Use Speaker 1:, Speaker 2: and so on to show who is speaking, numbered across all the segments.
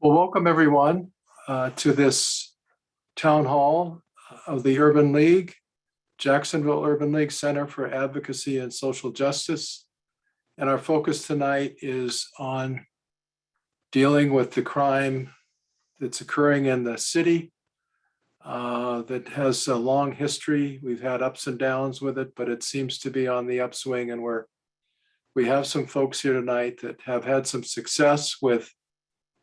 Speaker 1: Well, welcome everyone to this town hall of the Urban League, Jacksonville Urban League Center for Advocacy and Social Justice. And our focus tonight is on dealing with the crime that's occurring in the city that has a long history. We've had ups and downs with it, but it seems to be on the upswing, and we have some folks here tonight that have had some success with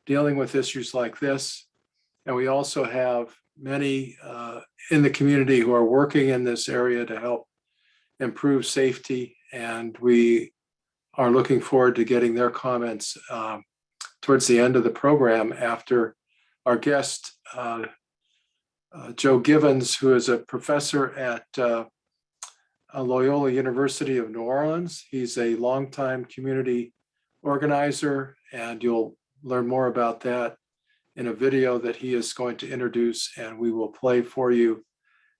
Speaker 1: dealing with issues like this. And we also have many in the community who are working in this area to help improve safety. And we are looking forward to getting their comments towards the end of the program after our guest, Joe Givens, who is a professor at Loyola University of New Orleans. He's a longtime community organizer, and you'll learn more about that in a video that he is going to introduce, and we will play for you.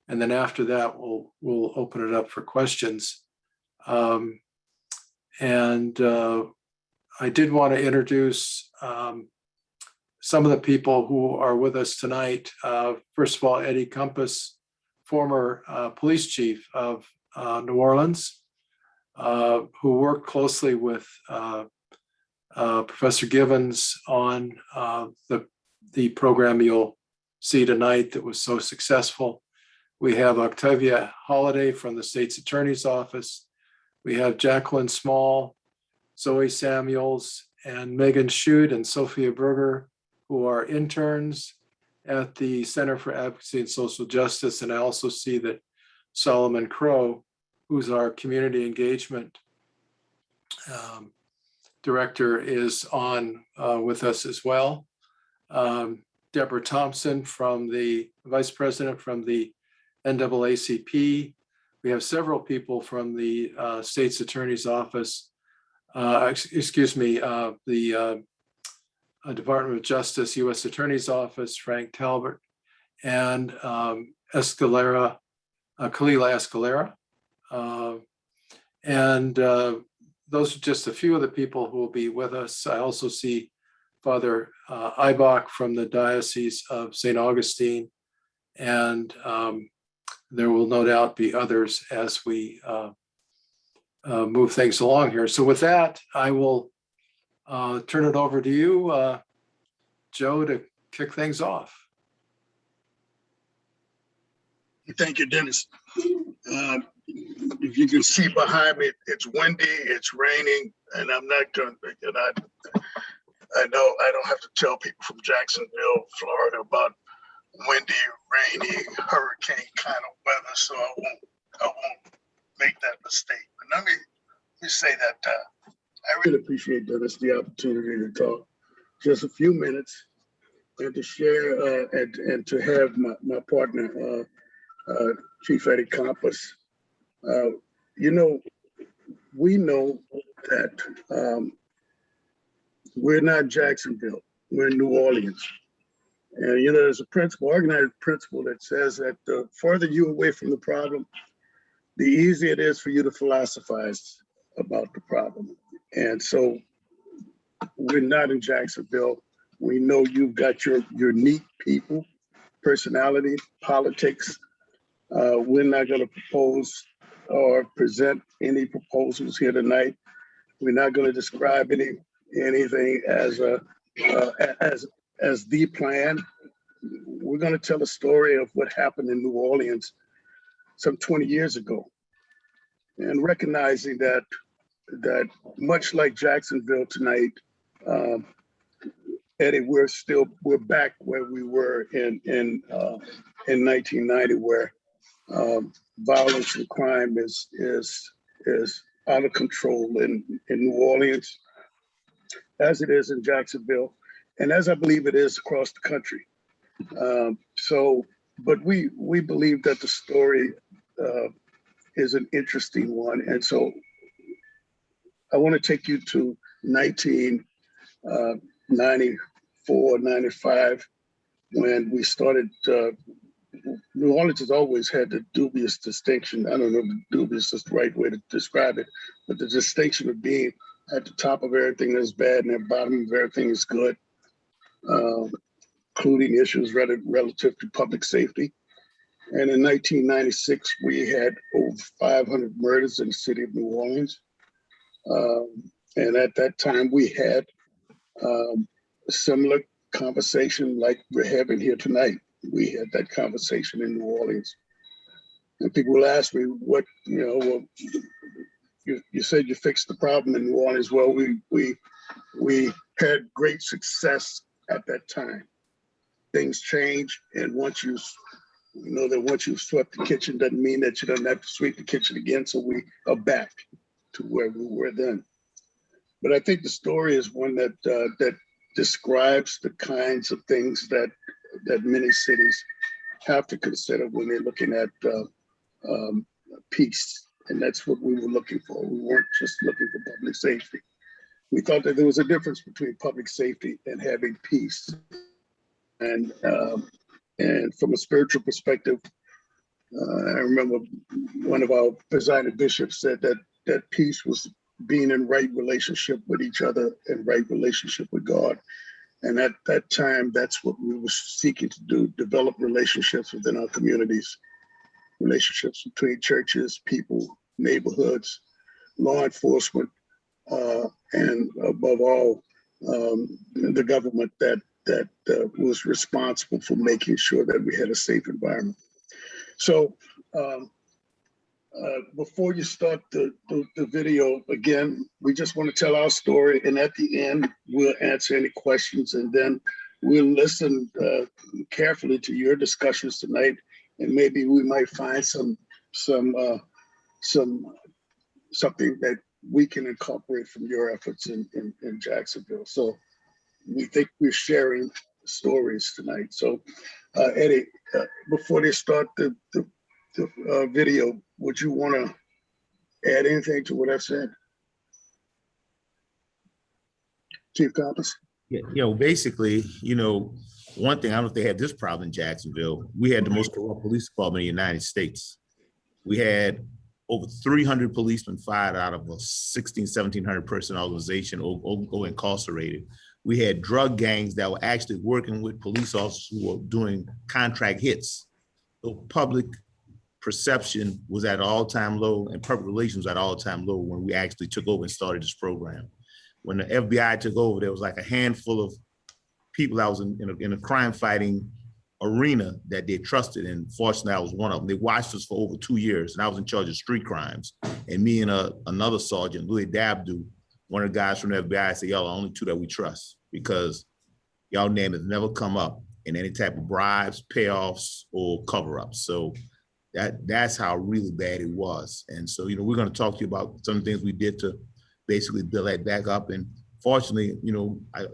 Speaker 1: And then after that, we'll open it up for questions. I did want to introduce some of the people who are with us tonight. First of all, Eddie Compass, former police chief of New Orleans, who worked closely with Professor Givens on the program you'll see tonight that was so successful. We have Octavia Holliday from the State's Attorney's Office. We have Jacqueline Small, Zoe Samuels, and Megan Schutt and Sophia Berger, who are interns at the Center for Advocacy and Social Justice. And I also see that Solomon Crow, who's our community engagement director, is on with us as well. Deborah Thompson, from the vice president from the NAACP. We have several people from the State's Attorney's Office, the Department of Justice, U.S. Attorney's Office, Frank Talbot, and Khalila Escalera. Those are just a few of the people who will be with us. I also see Father Eibach from the Diocese of St. Augustine, and there will no doubt be others as we move things along here. So with that, I will turn it over to you, Joe, to kick things off.
Speaker 2: Thank you, Dennis. If you can see behind me, it's windy, it's raining, and I'm not going to, I know I don't have to tell people from Jacksonville, Florida about windy, rainy, hurricane kind of weather, so I won't make that mistake. But let me say that I really appreciate, Dennis, the opportunity to talk just a few minutes and to share and to have my partner, Chief Eddie Compass. We know that we're not Jacksonville, we're in New Orleans. And there's a principle, organized principle, that says that the further you away from the problem, the easier it is for you to philosophize about the problem. And so we're not in Jacksonville. We know you've got your unique people, personality, politics. We're not going to propose or present any proposals here tonight. We're not going to describe anything as the plan. We're going to tell a story of what happened in New Orleans some 20 years ago, and recognizing that much like Jacksonville tonight, Eddie, we're back where we were in 1990, where violence and crime is out of control in New Orleans, as it is in Jacksonville, and as I believe it is across the country. But we believe that the story is an interesting one, and so I want to take you to 1994, 95, when we started. New Orleans has always had the dubious distinction. I don't know if dubious is the right way to describe it, but the distinction of being at the top of everything that's bad and at the bottom of everything is good. um, including issues relative to public safety. And in 1996, we had over 500 murders in the city of New Orleans. And at that time, we had a similar conversation like we're having here tonight. We had that conversation in New Orleans. And people will ask me, what, well, you said you fixed the problem in New Orleans. Well, we had great success at that time. Things change, and once you know that once you've swept the kitchen doesn't mean that you don't have to sweep the kitchen again. So we are back to where we were then. But I think the story is one that that describes the kinds of things that many cities have to consider when they're looking at peace. And that's what we were looking for. We weren't just looking for public safety. We thought that there was a difference between public safety and having peace. And from a spiritual perspective, I remember one of our presiding bishops said that peace was being in right relationship with each other and right relationship with God. And at that time, that's what we were seeking to do, develop relationships within our communities, relationships between churches, people, neighborhoods, law enforcement, and above all, the government that was responsible for making sure that we had a safe environment. So before you start the video, again, we just want to tell our story. And at the end, we'll answer any questions, and then we'll listen carefully to your discussions tonight. And maybe we might find something that we can incorporate from your efforts in Jacksonville. So we think we're sharing stories tonight. So Eddie, before they start the video, would you want to add anything to what I've said? Chief Compass?
Speaker 3: Yeah, basically, one thing, I don't know if they had this problem in Jacksonville. We had the most corrupt police department in the United States. We had over 300 policemen fired out of a 1,700 person organization or incarcerated. We had drug gangs that were actually working with police officers who were doing contract hits. So public perception was at an all-time low, and public relations at an all-time low when we actually took over and started this program. When the FBI took over, there was like a handful of people that was in a crime-fighting arena that they trusted, and fortunately, I was one of them. They watched us for over 2 years, and I was in charge of street crimes. And me and another sergeant, Louis Dabdu, one of the guys from the FBI, said, y'all are the only two that we trust, because y'all name has never come up in any type of bribes, payoffs, or cover-ups. So that's how really bad it was. And so, we're going to talk to you about some of the things we did to basically build that back up. And fortunately,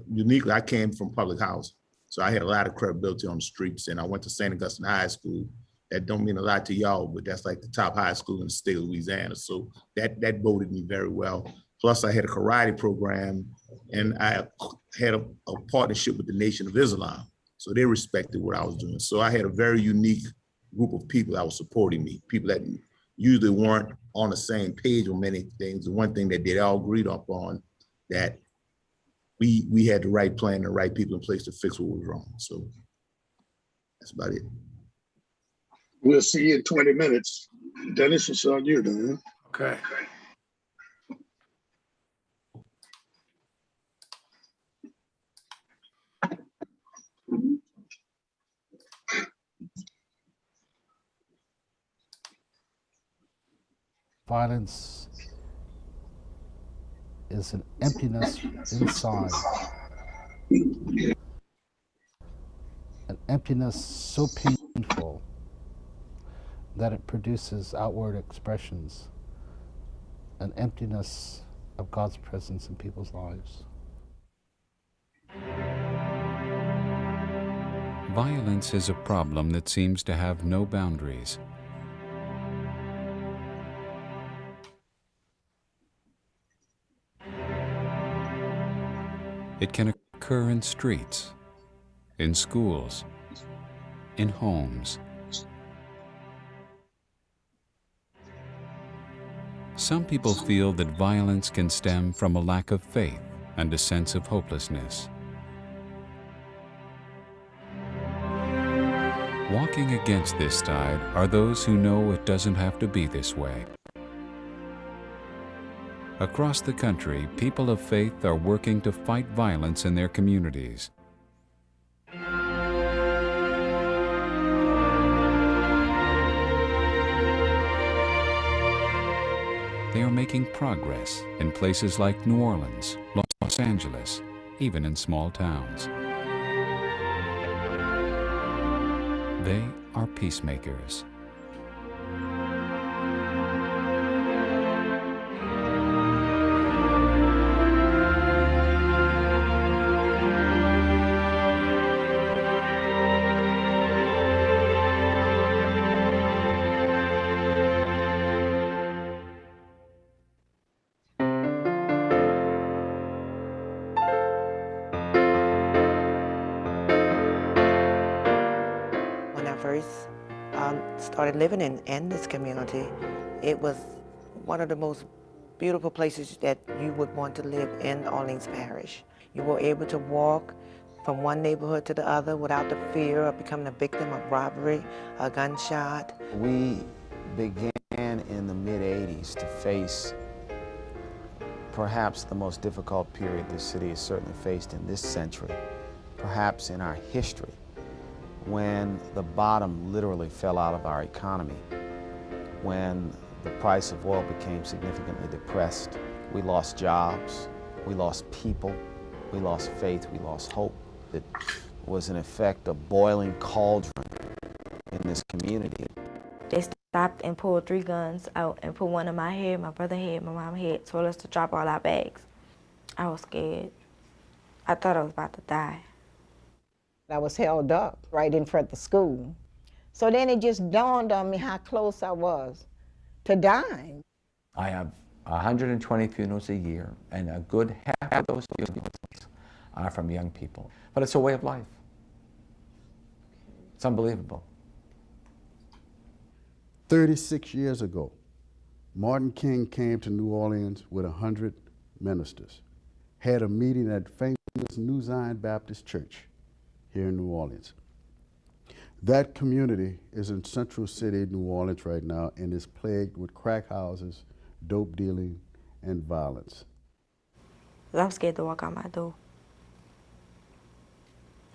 Speaker 3: uniquely, I came from public housing. So I had a lot of credibility on the streets, and I went to St. Augustine High School. That don't mean a lot to y'all, but that's like the top high school in the state of Louisiana. So that boded me very well. Plus I had a karate program, and I had a partnership with the Nation of Islam. So they respected what I was doing. So I had a very unique group of people that was supporting me, people that usually weren't on the same page on many things. The one thing that they all agreed upon, that we had the right plan, the right people in place to fix what was wrong. So that's about it.
Speaker 2: We'll see you in 20 minutes. Dennis, it's on you then.
Speaker 1: Okay.
Speaker 4: Violence is an emptiness inside. An emptiness so painful that it produces outward expressions. An emptiness of God's presence in people's lives.
Speaker 5: Violence is a problem that seems to have no boundaries. It can occur in streets, in schools, in homes. Some people feel that violence can stem from a lack of faith and a sense of hopelessness. Walking against this tide are those who know it doesn't have to be this way. Across the country, people of faith are working to fight violence in their communities. They are making progress in places like New Orleans, Los Angeles, even in small towns. They are peacemakers.
Speaker 6: When I first started living in this community, it was one of the most beautiful places that you would want to live in Orleans Parish. You were able to walk from one neighborhood to the other without the fear of becoming a victim of robbery, a gunshot.
Speaker 7: We began in the mid-'80s to face perhaps the most difficult period this city has certainly faced in this century, perhaps in our history, when the bottom literally fell out of our economy, when the price of oil became significantly depressed. We lost jobs, we lost people, we lost faith, we lost hope. It was in effect a boiling cauldron in this community.
Speaker 8: They stopped and pulled 3 guns out and put one in my head, my brother's head, my mom's head, told us to drop all our bags. I was scared. I thought I was about to die.
Speaker 9: I was held up right in front of the school. So then it just dawned on me how close I was to dying.
Speaker 10: I have 120 funerals a year, and a good half of those funerals are from young people. But it's a way of life. It's unbelievable.
Speaker 11: 36 years ago, Martin King came to New Orleans with 100 ministers, had a meeting at famous New Zion Baptist Church here in New Orleans. That community is in Central City, New Orleans right now, and is plagued with crack houses, dope dealing, and violence.
Speaker 8: I'm scared to walk out my door.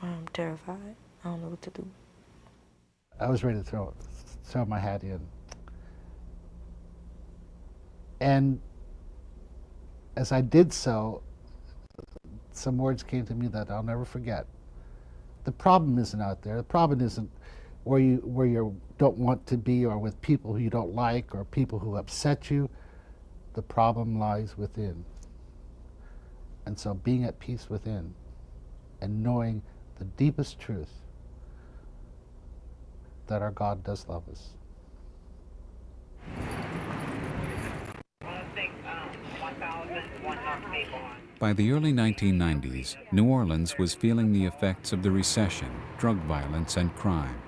Speaker 8: I'm terrified. I don't know what to do.
Speaker 4: I was ready to throw my hat in. And as I did so, some words came to me that I'll never forget. The problem isn't out there. The problem isn't where you don't want to be, or with people who you don't like, or people who upset you. The problem lies within. And so being at peace within and knowing the deepest truth that our God does love us.
Speaker 5: By the early 1990s, New Orleans was feeling the effects of the recession, drug violence, and crime.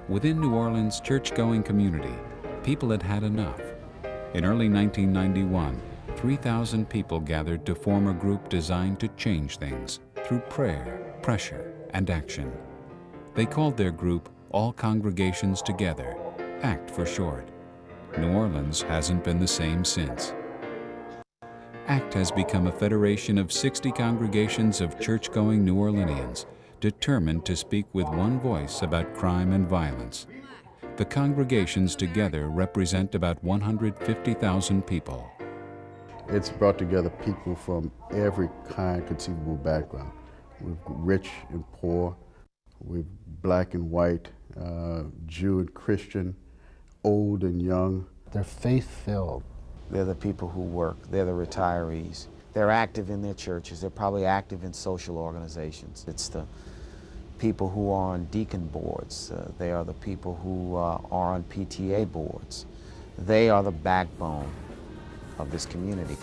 Speaker 5: Within New Orleans' church-going community, people had had enough. In early 1991, 3,000 people gathered to form a group designed to change things through prayer, pressure, and action. They called their group All Congregations Together, ACT for short. New Orleans hasn't been the same since. ACT has become a federation of 60 congregations of church-going New Orleanians determined to speak with one voice about crime and violence. The congregations together represent about 150,000 people.
Speaker 11: It's brought together people from every kind conceivable background, with rich and poor, with black and white, Jew and Christian, old and young.
Speaker 4: They're faith-filled.
Speaker 7: They're the people who work, they're the retirees. They're active in their churches, they're probably active in social organizations. It's the people who are on deacon boards, they are the people who are on PTA boards. They are the backbone of this community.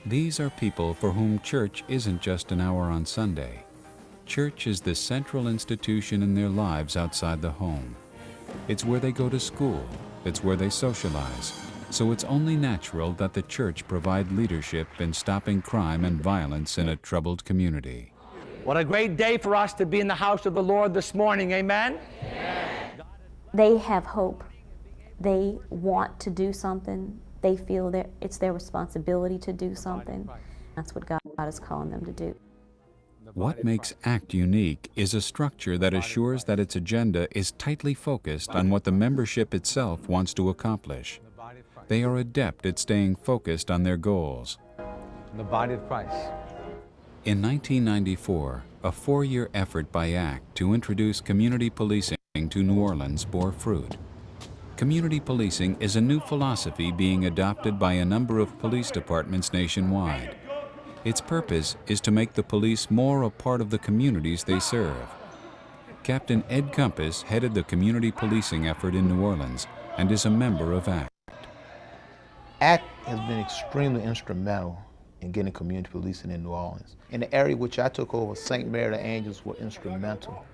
Speaker 5: These are people for whom church isn't just an hour on Sunday. Church is the central institution in their lives outside the home. It's where they go to school, it's where they socialize, so it's only natural that the church provide leadership in stopping crime and violence in a troubled community.
Speaker 12: What a great day for us to be in the house of the Lord this morning, amen?
Speaker 13: They have hope. They want to do something. They feel that it's their responsibility to do something. That's what God is calling them to do.
Speaker 5: What makes ACT unique is a structure that assures that its agenda is tightly focused on what the membership itself wants to accomplish. They are adept at staying focused on their goals.
Speaker 12: The body of Christ.
Speaker 5: In 1994, a 4-year effort by ACT to introduce community policing to New Orleans bore fruit. Community policing is a new philosophy being adopted by a number of police departments nationwide. Its purpose is to make the police more a part of the communities they serve. Captain Ed Compass headed the community policing effort in New Orleans and is a member of ACT.
Speaker 14: ACT has been extremely instrumental in getting community policing in New Orleans. In the area which I took over, St. Mary the Angels were instrumental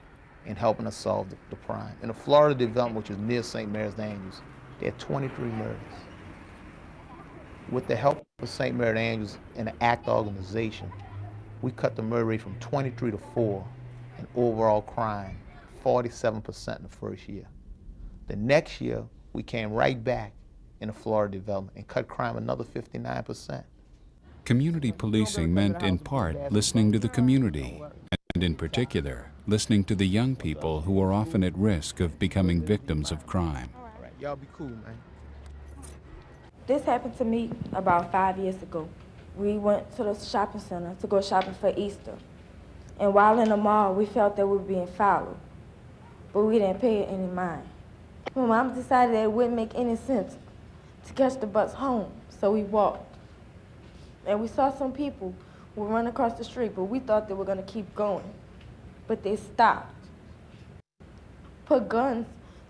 Speaker 14: in helping us solve the crime. In the Florida development, which is near St. Mary's the Angels, they had 23 murders. With the help of St. Mary the Angels and the ACT organization, we cut the murder rate from 23 to 4, and overall crime, 47% in the first year. The next year, we came right back in the Florida development and cut crime another 59%.
Speaker 5: Community policing meant, in part, listening to the community, and in particular, listening to the young people who are often at risk of becoming victims of crime.
Speaker 14: All right, y'all be cool, man.
Speaker 8: This happened to me about 5 years ago. We went to the shopping center to go shopping for Easter. And while in the mall, we felt that we were being followed, but we didn't pay it any mind. My mom decided that it wouldn't make any sense to catch the bus home, so we walked. And we saw some people who were running across the street, but we thought they were gonna keep going. But they stopped, put guns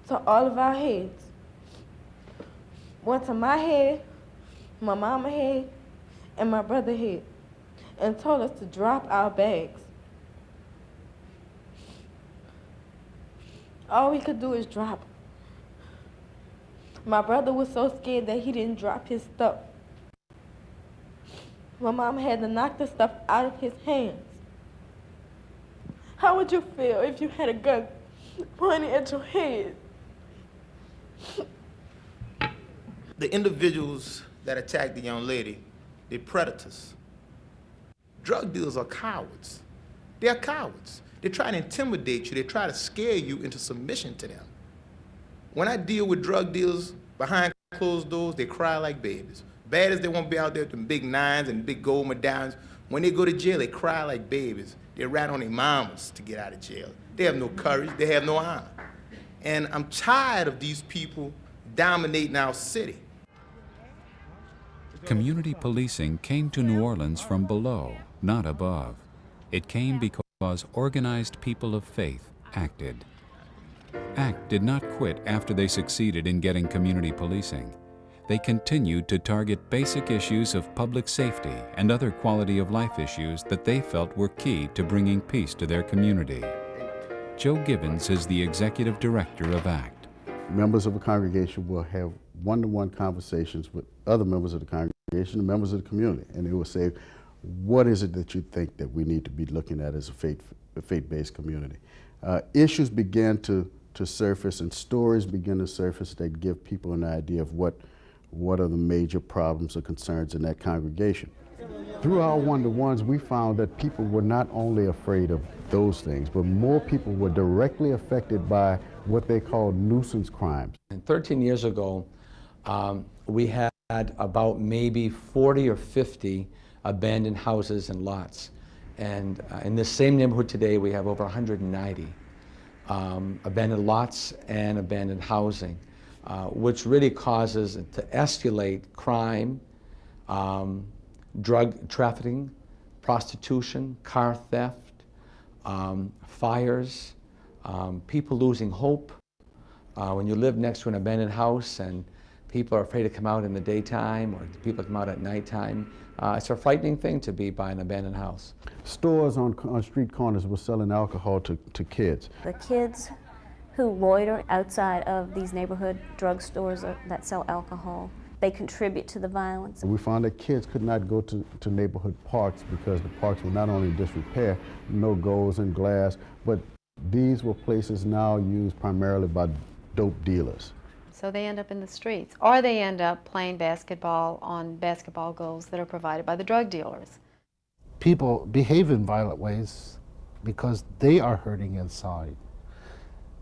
Speaker 8: to all of our heads. One to my head, my mama's head, and my brother's head, and told us to drop our bags. All we could do is drop them. My brother was so scared that he didn't drop his stuff. My mom had to knock the stuff out of his hands. How would you feel if you had a gun pointing at your head?
Speaker 14: The individuals that attacked the young lady, they're predators. Drug dealers are cowards. They're cowards. They try to intimidate you. They try to scare you into submission to them. When I deal with drug dealers behind closed doors, they cry like babies. Bad as they won't be out there with them big nines and big gold medallions, when they go to jail, they cry like babies. They rat on their mamas to get out of jail. They have no courage. They have no honor. And I'm tired of these people dominating our city.
Speaker 5: Community policing came to New Orleans from below, not above. It came because organized people of faith acted. ACT did not quit after they succeeded in getting community policing. They continued to target basic issues of public safety and other quality of life issues that they felt were key to bringing peace to their community. Joe Gibbons is the executive director of ACT.
Speaker 11: Members of a congregation will have one-to-one conversations with other members of the congregation and members of the community, and they will say, what is it that you think that we need to be looking at as a faith-based community? Issues begin to surface and stories begin to surface that give people an idea of what are the major problems or concerns in that congregation. Through our one-to-ones, we found that people were not only afraid of those things, but more people were directly affected by what they call nuisance crimes.
Speaker 10: And 13 years ago, we had about maybe 40 or 50 abandoned houses and lots. And in this same neighborhood today, we have over 190 abandoned lots and abandoned housing, which really causes it to escalate crime, drug trafficking, prostitution, car theft, fires, people losing hope. When you live next to an abandoned house and people are afraid to come out in the daytime or people come out at nighttime, it's a frightening thing to be by an abandoned house.
Speaker 11: Stores on street corners were selling alcohol to kids.
Speaker 13: The kids who loiter outside of these neighborhood drugstores that sell alcohol they contribute to the violence.
Speaker 11: We found that kids could not go to neighborhood parks because the parks were not only in disrepair, no goals and glass, but these were places now used primarily by dope dealers.
Speaker 15: So they end up in the streets, or they end up playing basketball on basketball goals that are provided by the drug dealers.
Speaker 4: People behave in violent ways because they are hurting inside.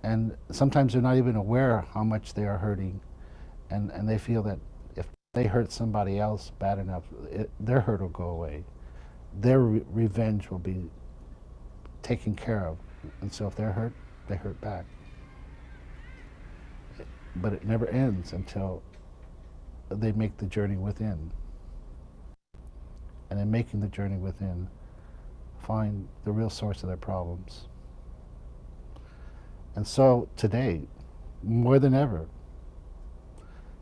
Speaker 4: And sometimes they're not even aware how much they are hurting. And they feel that if they hurt somebody else bad enough, their hurt will go away. Their revenge will be taken care of. And so if they're hurt, they hurt back. But it never ends until they make the journey within. And in making the journey within, find the real source of their problems. And so today, more than ever,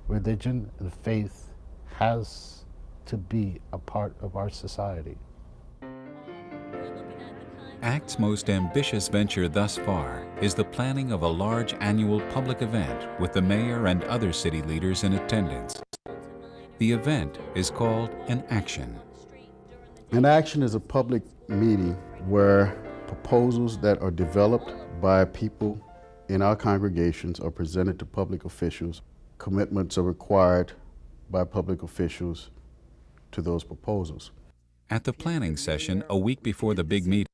Speaker 4: religion and faith has to be a part of our society.
Speaker 5: ACT's most ambitious venture thus far is the planning of a large annual public event with the mayor and other city leaders in attendance. The event is called an Action.
Speaker 11: An action is a public meeting where proposals that are developed by people in our congregations are presented to public officials. Commitments are required by public officials to those proposals.
Speaker 5: At the planning session a week before the big meeting,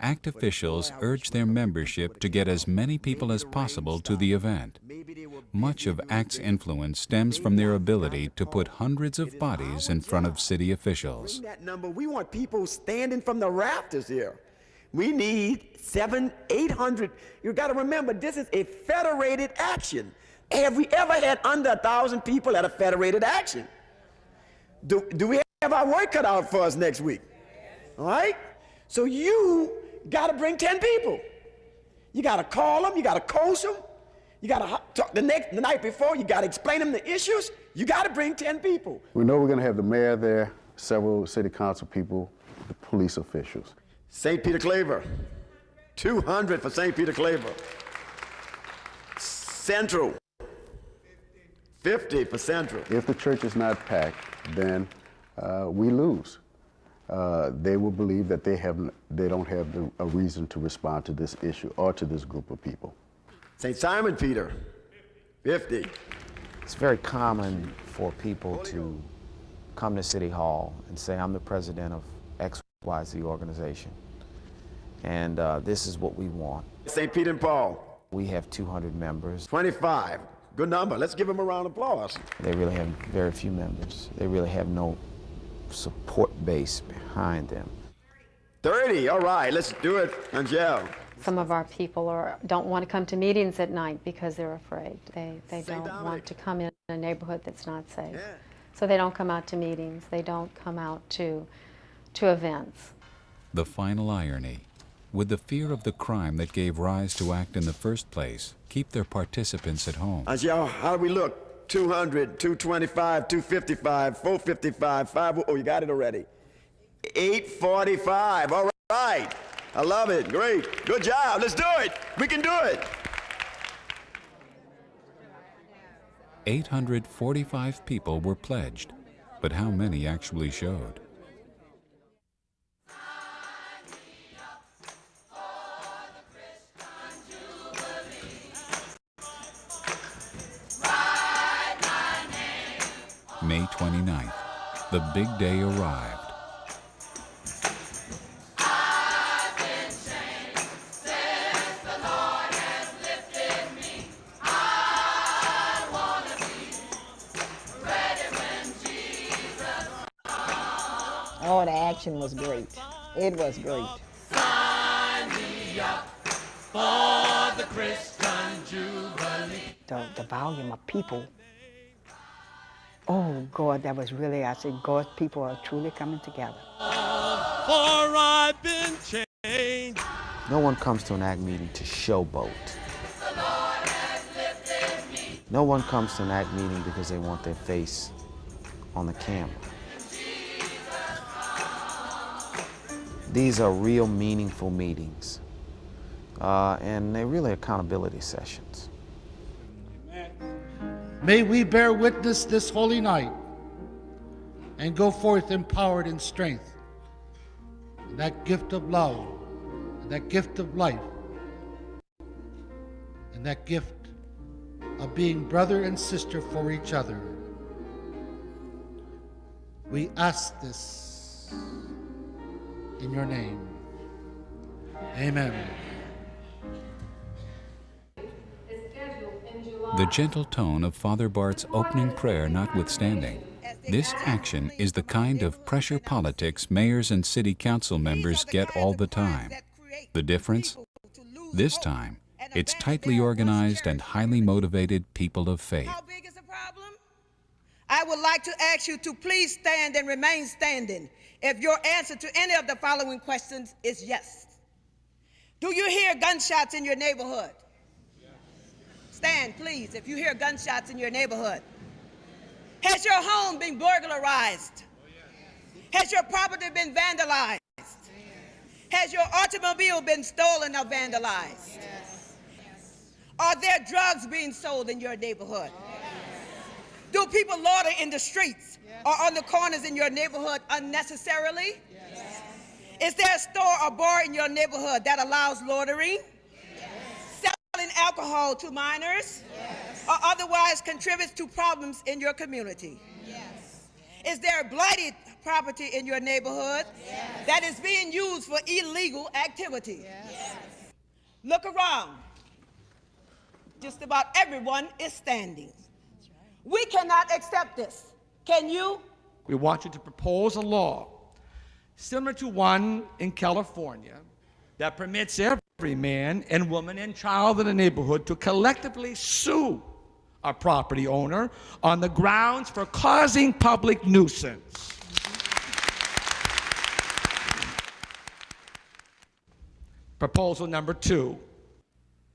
Speaker 5: ACT officials urge their membership to get as many people as possible to the event. Much of ACT's influence stems from their ability to put hundreds of bodies in front of city officials.
Speaker 16: That number, we want people standing from the rafters here. We need 700, 800. You got to remember, this is a federated action. Have we ever had under 1,000 people at a federated action? Do we have our work cut out for us next week? All right? So you got to bring 10 people. You got to call them. You got to coach them. You got to talk the night before. You got to explain them the issues. You got to bring 10 people.
Speaker 11: We know we're going to have the mayor there, several city council people, the police officials.
Speaker 16: St. Peter Claver, 200 for St. Peter Claver. Central, 50 for Central.
Speaker 11: If the church is not packed, then we lose. They will believe that they don't have a reason to respond to this issue or to this group of people.
Speaker 16: St. Simon Peter, 50.
Speaker 7: It's very common for people to come to City Hall and say, I'm the president of XYZ organization, and this is what we want.
Speaker 16: St. Peter and Paul.
Speaker 7: We have 200 members.
Speaker 16: 25. Good number. Let's give them a round of applause.
Speaker 7: They really have very few members. They really have no support base behind them.
Speaker 16: 30. All right, let's do it, Angel.
Speaker 15: Some of our people don't want to come to meetings at night because they're afraid. They don't want to come in a neighborhood that's not safe. Yeah. So they don't come out to meetings. They don't come out to events.
Speaker 5: The final irony: would the fear of the crime that gave rise to ACT in the first place keep their participants at home?
Speaker 16: Angel, how do we look? 200, 225, 255, 455, 50. Oh, you got it already. 845. All right. I love it. Great. Good job. Let's do it. We can do it.
Speaker 5: 845 people were pledged, but how many actually showed? May 29th, the big day arrived.
Speaker 9: Oh, the action was great. It was great.
Speaker 17: Sign me up for the Christian Jubilee.
Speaker 9: The volume of people. Oh, God, that was really, I said, God, people are truly coming together.
Speaker 17: For I've been changed.
Speaker 7: No one comes to an ACT meeting to showboat. No one comes to an ACT meeting because they want their face on the camera. These are real meaningful meetings, and they're really accountability sessions.
Speaker 4: May we bear witness this holy night and go forth empowered in strength, in that gift of love, and that gift of life, and that gift of being brother and sister for each other. We ask this in your name. Amen.
Speaker 5: The gentle tone of Father Bart's opening prayer notwithstanding, this action is the kind of pressure politics mayors and city council members get all the time. The difference? This time, it's tightly organized and highly motivated people of faith.
Speaker 18: How big is the problem? I would like to ask you to please stand and remain standing if your answer to any of the following questions is yes. Do you hear gunshots in your neighborhood? Stand, please, if you hear gunshots in your neighborhood. Has your home been burglarized? Has your property been vandalized? Has your automobile been stolen or vandalized? Are there drugs being sold in your neighborhood? Do people loiter in the streets or on the corners in your neighborhood unnecessarily? Is there a store or bar in your neighborhood that allows loitering? Selling alcohol to minors? Or otherwise contributes to problems in your community? Is there blighted property in your neighborhood that is being used for illegal activity? Look around. Just about everyone is standing. We cannot accept this. Can you?
Speaker 12: We want you to propose a law similar to one in California that permits every man and woman and child in the neighborhood to collectively sue a property owner on the grounds for causing public nuisance. Proposal number 2.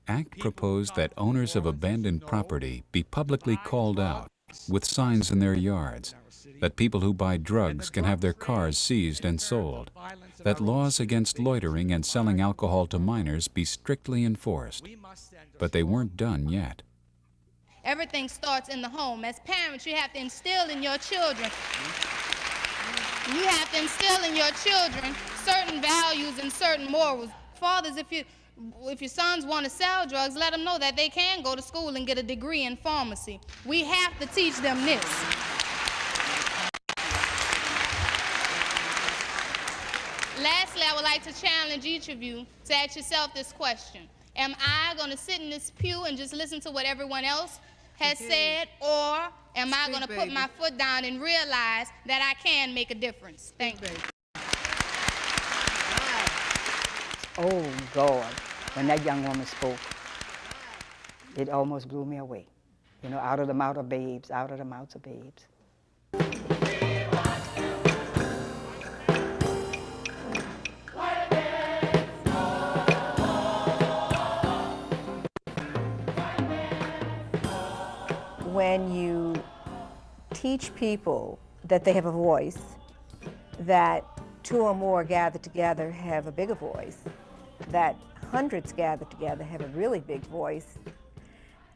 Speaker 5: ACT proposed that owners of abandoned property be publicly called out with signs in their yards, that people who buy drugs can have their cars seized and sold, that laws against loitering and selling alcohol to minors be strictly enforced. But they weren't done yet.
Speaker 19: Everything starts in the home. As parents, you have to instill in your children. You have to instill in your children certain values and certain morals. Fathers, if your sons want to sell drugs, let them know that they can go to school and get a degree in pharmacy. We have to teach them this. Lastly, I would like to challenge each of you to ask yourself this question. Am I going to sit in this pew and just listen to what everyone else has said, or am I going to put my foot down and realize that I can make a difference? Thank you.
Speaker 20: Oh, God, when that young woman spoke, it almost blew me away. You know, out of the mouth of babes, out of the mouths of babes.
Speaker 21: When you teach people that they have a voice, that 2 or more gathered together have a bigger voice, that hundreds gathered together have a really big voice,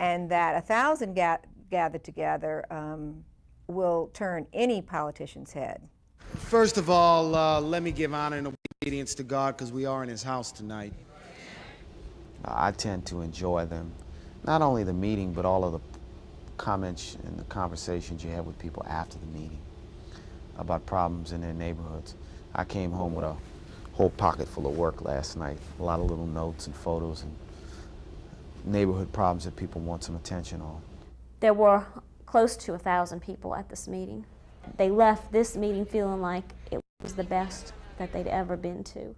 Speaker 21: and that 1,000 gathered together will turn any politician's head.
Speaker 7: First of all, let me give honor and obedience to God because we are in His house tonight. I tend to enjoy them, not only the meeting, but all of the comments and the conversations you have with people after the meeting about problems in their neighborhoods. I came home with a whole pocket full of work last night, a lot of little notes and photos and neighborhood problems that people want some attention on.
Speaker 13: There were close to 1,000 people at this meeting. They left this meeting feeling like it was the best that they'd ever been to.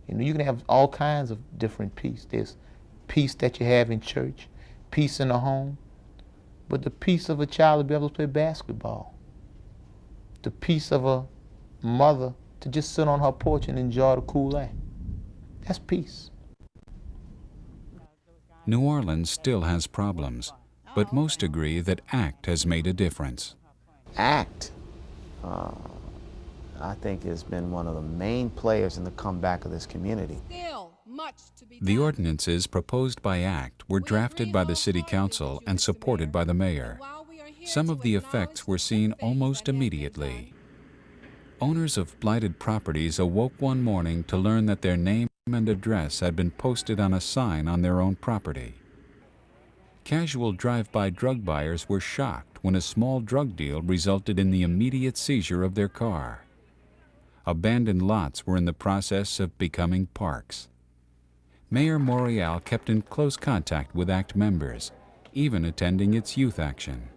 Speaker 22: You know, you can have all kinds of different peace. There's peace that you have in church, peace in the home, but the peace of a child to be able to play basketball, the peace of a mother to just sit on her porch and enjoy the cool air. That's peace.
Speaker 5: New Orleans still has problems, but most agree that ACT has made a difference.
Speaker 7: ACT, I think, has been one of the main players in the comeback of this community.
Speaker 23: Still
Speaker 5: The ordinances proposed by ACT were drafted by the City Council and supported by the mayor. Some of the effects were seen almost immediately. Owners of blighted properties awoke one morning to learn that their name and address had been posted on a sign on their own property. Casual drive-by drug buyers were shocked when a small drug deal resulted in the immediate seizure of their car. Abandoned lots were in the process of becoming parks. Mayor Morial kept in close contact with ACT members, even attending its youth action.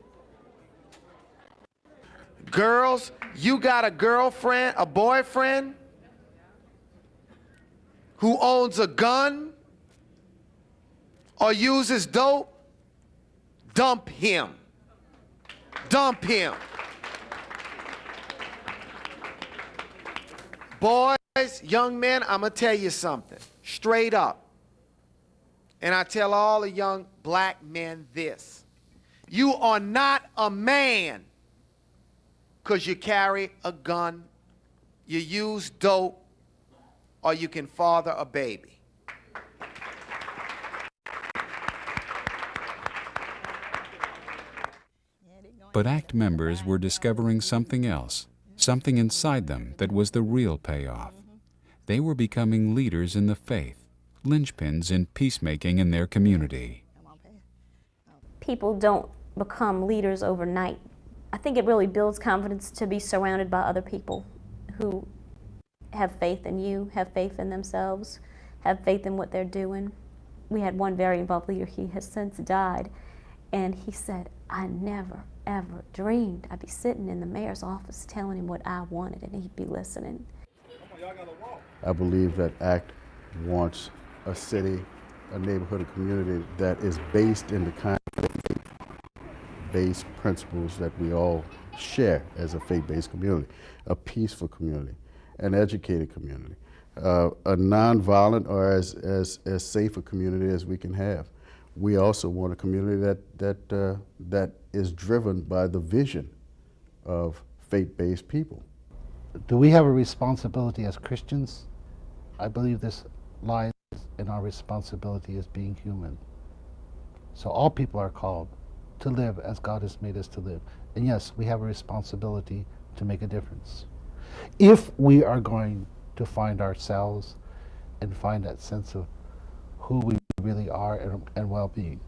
Speaker 2: Girls, you got a girlfriend, a boyfriend who owns a gun or uses dope? Dump him. Dump him. Boys, young men, I'm going to tell you something, straight up. And I tell all the young black men this. You are not a man because you carry a gun, you use dope, or you can father a baby.
Speaker 5: But ACT members were discovering something else, something inside them that was the real payoff. They were becoming leaders in the faith, linchpins in peacemaking in their community.
Speaker 13: People don't become leaders overnight. I think it really builds confidence to be surrounded by other people who have faith in you, have faith in themselves, have faith in what they're doing. We had one very involved leader, he has since died, and he said, I never, ever dreamed I'd be sitting in the mayor's office telling him what I wanted and he'd be listening.
Speaker 11: I believe that ACT wants a city, a neighborhood, a community that is based in the kind of faith-based principles that we all share as a faith-based community, a peaceful community, an educated community, a nonviolent or as safe a community as we can have. We also want a community that is driven by the vision of faith-based people.
Speaker 4: Do we have a responsibility as Christians? I believe this lies in our responsibility as being human. So all people are called to live as God has made us to live. And yes, we have a responsibility to make a difference. If we are going to find ourselves and find that sense of who we really are and well-being.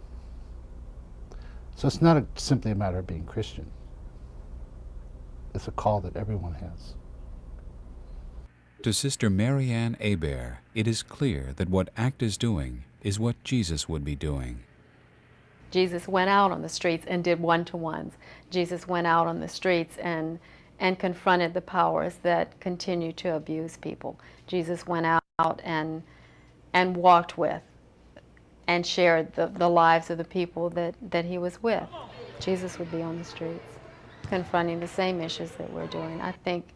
Speaker 4: So it's not simply a matter of being Christian. It's a call that everyone has.
Speaker 5: To Sister Marianne Hebert, it is clear that what ACT is doing is what Jesus would be doing.
Speaker 15: Jesus went out on the streets and did one-to-ones. Jesus went out on the streets and confronted the powers that continue to abuse people. Jesus went out and walked with and shared the lives of the people that he was with. Jesus would be on the streets confronting the same issues that we're doing. I think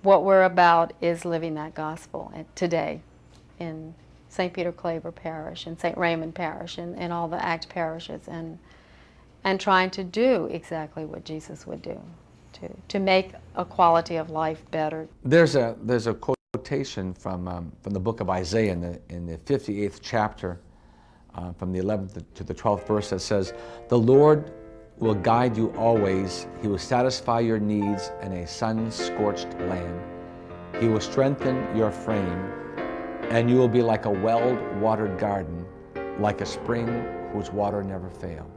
Speaker 15: what we're about is living that gospel today in St. Peter Claver Parish and St. Raymond Parish and all the ACT parishes and trying to do exactly what Jesus would do, to make a quality of life better.
Speaker 10: There's a quotation from the book of Isaiah in the 58th chapter, from the 11th to the 12th verse, that says, "The Lord will guide you always. He will satisfy your needs in a sun-scorched land. He will strengthen your frame, and you will be like a well-watered garden, like a spring whose water never fails.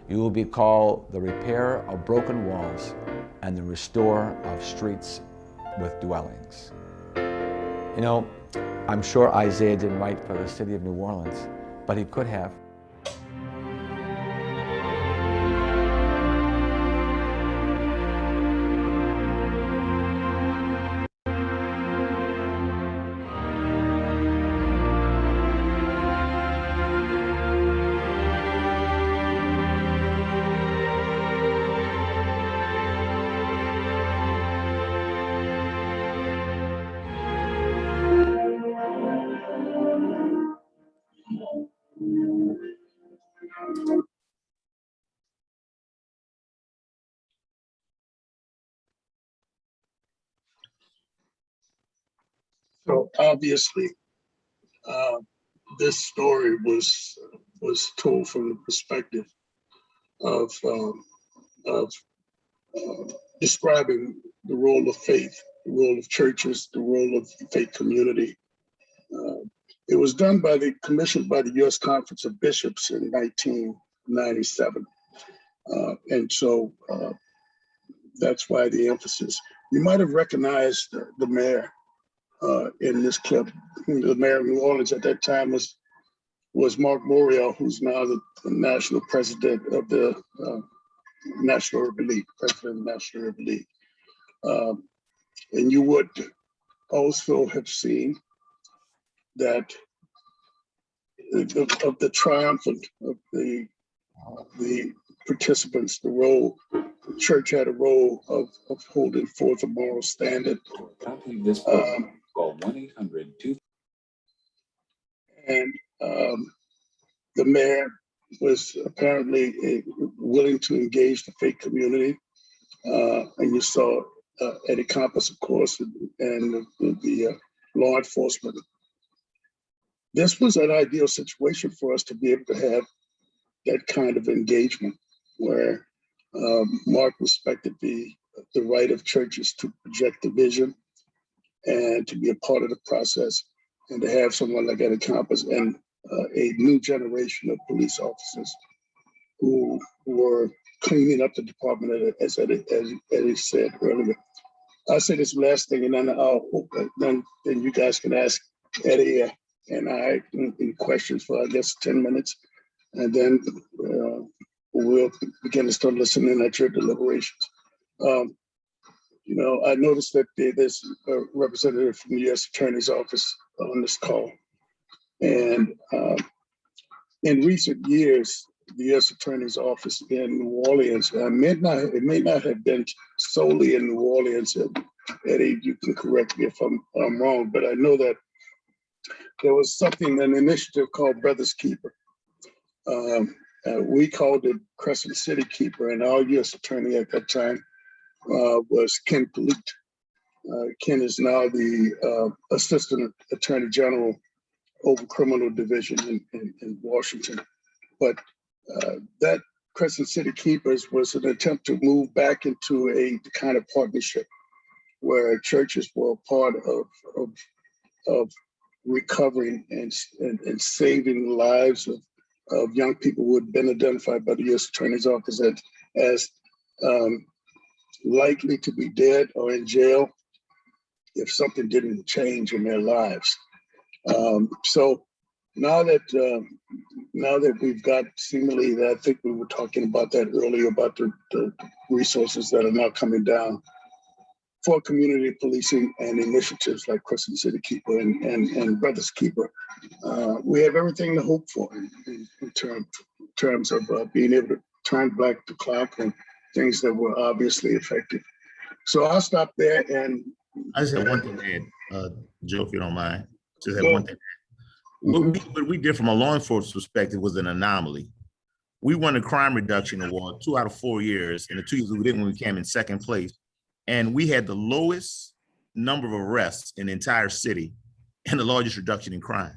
Speaker 10: You will be called the repairer of broken walls and the restorer of streets with dwellings." You know, I'm sure Isaiah didn't write for the city of New Orleans, but he could have.
Speaker 3: So obviously,
Speaker 1: this story was told from the perspective of describing the role of faith, the role of churches, the role of faith community. It was done commissioned by the U.S. Conference of Bishops in 1997. And so that's why the emphasis. You might have recognized the mayor in this clip. The mayor of New Orleans at that time was Mark Morial, who's now the national president of the National Urban League, president of the National Urban League. And you would also have seen that of the triumph of the participants, the role, the church had a role of holding forth a moral standard.
Speaker 5: This program, call 1-800-2.
Speaker 1: And the mayor was apparently willing to engage the faith community. And you saw Eddie Campos, of course, and the law enforcement. This was an ideal situation for us to be able to have that kind of engagement where Mark respected the right of churches to project the vision and to be a part of the process, and to have someone like Eddie Campos and a new generation of police officers who were cleaning up the department, as Eddie said earlier. I'll say this last thing, and then then you guys can ask Eddie and I in questions for, I guess, 10 minutes, and then we'll begin to start listening at your deliberations. You know, I noticed that there's a representative from the U.S. Attorney's Office on this call, and in recent years, the U.S. Attorney's Office in New Orleans, it may not have been solely in New Orleans. Eddie, you can correct me if I'm wrong, but I know that there was an initiative called Brothers Keeper. We called it Crescent City Keeper, and our U.S. Attorney at that time was Ken Polite. Ken is now the Assistant Attorney General over Criminal Division in Washington. But that Crescent City Keepers was an attempt to move back into a kind of partnership where churches were a part of recovering and saving the lives of young people who had been identified by the U.S. Attorney's Office as likely to be dead or in jail if something didn't change in their lives. So now that we've got seemingly, that I think we were talking about that earlier, about the resources that are now coming down for community policing and initiatives like Crescent City Keeper and Brothers Keeper. We have everything to hope for in terms of being able to turn back the clock and things that were obviously effective. So I'll stop there. And
Speaker 3: I just have one thing to add, Joe, if you don't mind. Just have one thing to add. What we did from a law enforcement perspective was an anomaly. We won a crime reduction award 2 out of 4 years, and the 2 years we didn't, when we came in second place. And we had the lowest number of arrests in the entire city and the largest reduction in crime.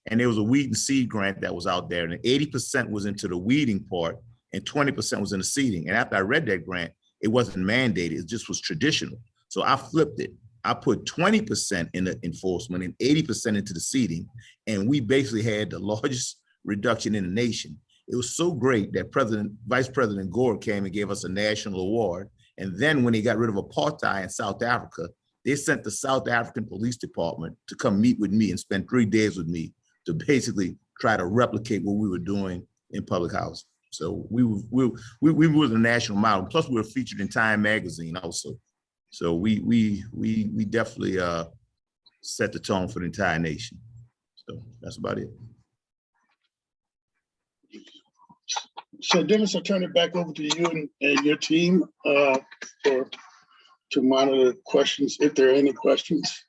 Speaker 3: And there was a weed and seed grant that was out there, and 80% was into the weeding part and 20% was in the seeding. And after I read that grant, it wasn't mandated, it just was traditional. So I flipped it. I put 20% in the enforcement and 80% into the seeding. And we basically had the largest reduction in the nation. It was so great that Vice President Gore came and gave us a national award. And then when they got rid of apartheid in South Africa, they sent the South African Police Department to come meet with me and spend 3 days with me to basically try to replicate what we were doing in public housing. So we were the national model. Plus we were featured in Time magazine also. So we definitely set the tone for the entire nation. So that's about it.
Speaker 1: So Dennis, I'll turn it back over to you and your team to monitor questions, if there are any questions.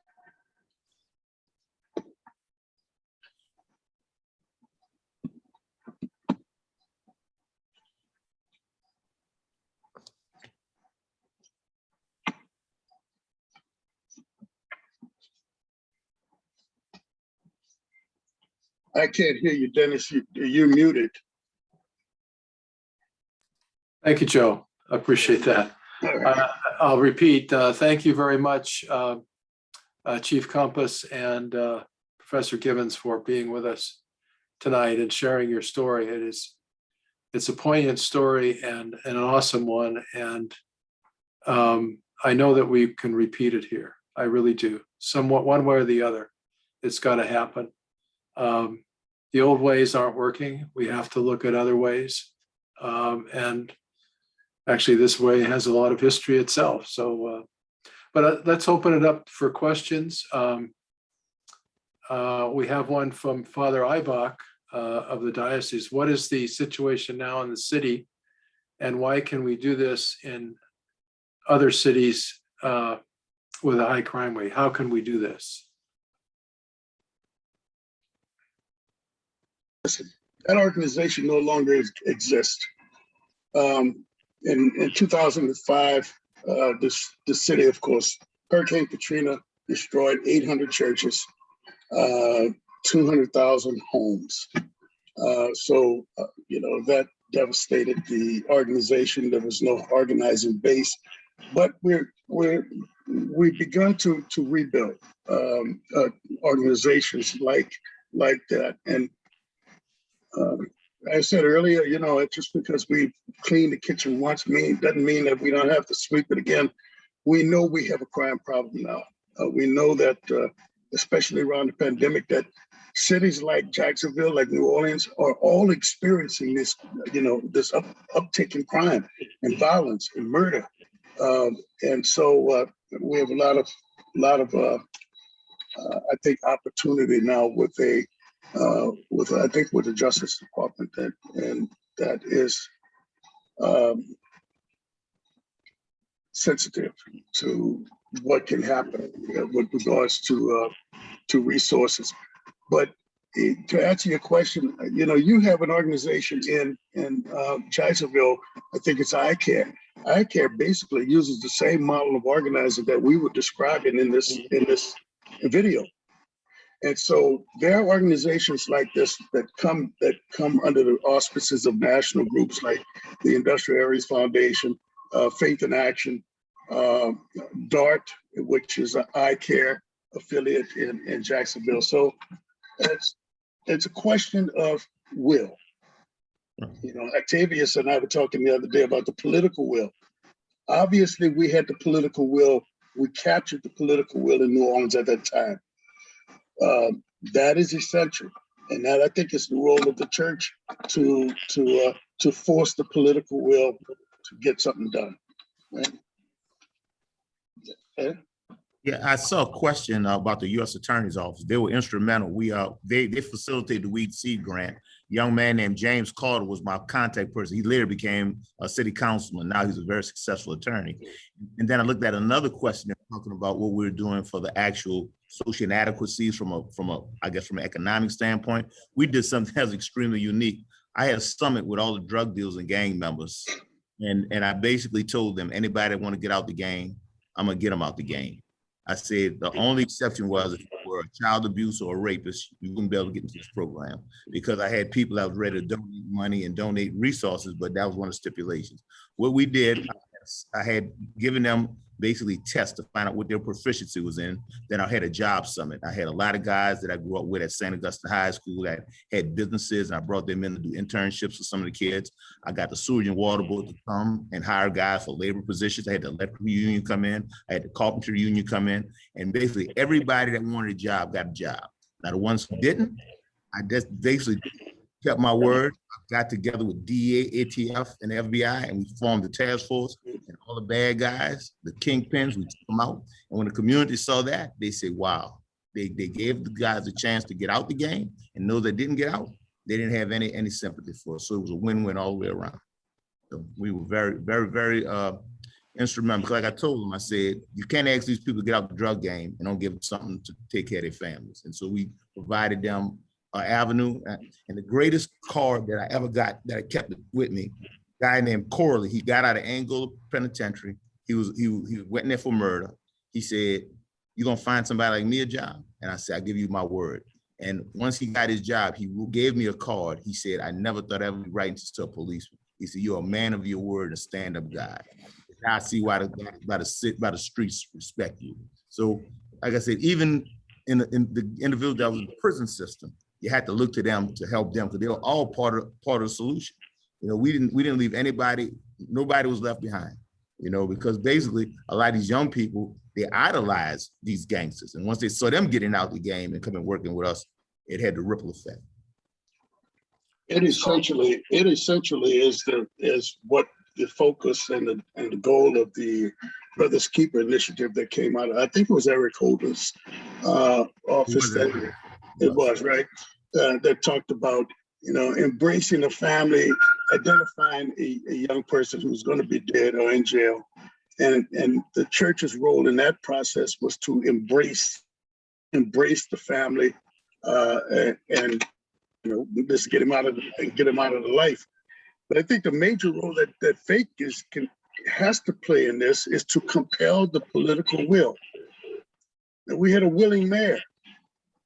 Speaker 1: I can't hear you, Dennis. You're muted.
Speaker 6: Thank you, Joe. I appreciate that. I'll repeat. Thank you very much, Chief Compass and Professor Givens, for being with us tonight and sharing your story. It's a poignant story and an awesome one. And I know that we can repeat it here. I really do. Somewhat, one way or the other, it's got to happen. The old ways aren't working. We have to look at other ways. And actually, this way has a lot of history itself. So, but let's open it up for questions. We have one from Father Ibach of the diocese. What is the situation now in the city, and why can we do this in other cities with a high crime rate? How can we do this?
Speaker 1: Listen, that organization no longer exists. In 2005, the city, of course, Hurricane Katrina destroyed 800 churches, 200,000 homes. That devastated the organization. There was no organizing base, but we've begun to rebuild organizations like that. And I said earlier, just because we cleaned the kitchen once doesn't mean that we don't have to sweep it again. We know we have a crime problem now. We know that, especially around the pandemic, that cities like Jacksonville, like New Orleans, are all experiencing this, this uptick in crime and violence and murder. And so we have a lot of I think, opportunity now with the Justice Department that is sensitive to what can happen with regards to resources. But to answer your question, you have an organization in Jacksonville. I think it's iCare. iCare basically uses the same model of organizing that we were describing in this video. And so there are organizations like this that come under the auspices of national groups like the Industrial Areas Foundation, Faith in Action, DART, which is an iCare affiliate in Jacksonville. So it's a question of will. Octavius and I were talking the other day about the political will. Obviously, we had the political will. We captured the political will in New Orleans at that time. That is essential, and that I think is the role of the church to force the political will to get something done. Right? Okay.
Speaker 3: Yeah, I saw a question about the U.S. Attorney's Office. They were instrumental. They facilitated the Weed Seed Grant. A young man named James Carter was my contact person. He later became a city councilman. Now he's a very successful attorney. And then I looked at another question talking about what we're doing for the actual social inadequacies from an economic standpoint. We did something that was extremely unique. I had a summit with all the drug dealers and gang members, and I basically told them, anybody that want to get out the game, I'm gonna get them out the game. I said the only exception was if you were a child abuse or a rapist, you wouldn't be able to get into this program, because I had people that was ready to donate money and donate resources, but that was one of the stipulations. What we did, I had given them basically tests to find out what their proficiency was in. Then I had a job summit. I had a lot of guys that I grew up with at St. Augustine High School that had businesses, and I brought them in to do internships with some of the kids. I got the Sewage and Water Board to come and hire guys for labor positions. I had the electrical union come in. I had the carpentry union come in. And basically everybody that wanted a job got a job. Now the ones who didn't, I just basically kept my word. I got together with DEA, ATF, and FBI, and we formed the task force, and all the bad guys, the kingpins, we took them out. And when the community saw that, they said, wow, they gave the guys a chance to get out the game, and those that didn't get out, they didn't have any sympathy for us. So it was a win-win all the way around. So we were very, very, very instrumental. Because like I told them, I said, you can't ask these people to get out the drug game and don't give them something to take care of their families. And so we provided them avenue. And the greatest card that I ever got, that I kept with me, a guy named Corley, he got out of Angola Penitentiary. He went in there for murder. He said, "You gonna find somebody like me a job?" And I said, "I give you my word." And once he got his job, he gave me a card. He said, I never thought I would be writing this to a policeman. He said, you're a man of your word and a stand-up guy. Now I see why the streets respect you. So, like I said, even in the individual that was in the prison system, you had to look to them to help them because they were all part of the solution. You know, we didn't leave anybody, nobody was left behind, you know, because basically a lot of these young people, they idolize these gangsters. And once they saw them getting out the game and coming working with us, it had the ripple effect.
Speaker 1: It essentially is what the focus and the goal of the Brothers Keeper initiative that came out of, I think it was Eric Holder's office that it was, right? That talked about, you know, embracing the family, identifying a young person who's going to be dead or in jail. And the church's role in that process was to embrace the family and you know, just get him out of the life. But I think the major role that faith has to play in this is to compel the political will. And we had a willing mayor.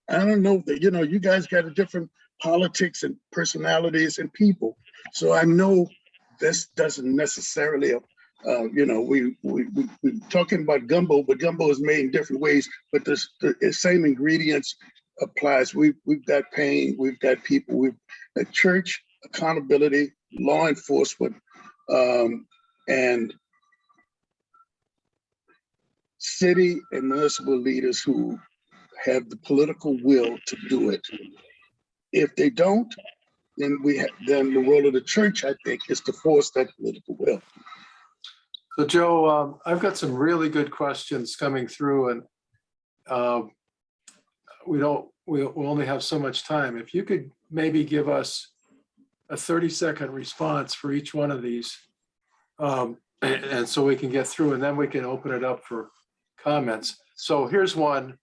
Speaker 1: I don't know that, you know, you guys got a different politics and personalities and people. So I know this doesn't necessarily, you know, we're talking about gumbo, but gumbo is made in different ways, but the same ingredients applies. We've got pain, we've got people, we've got church, accountability, law enforcement, and city and municipal leaders who have the political will to do it. If they don't, then the role of the church, I think, is to force that political will.
Speaker 6: So Joe, I've got some really good questions coming through, and we only have so much time. If you could maybe give us a 30-second response for each one of these, and so we can get through, and then we can open it up for comments. So here's one.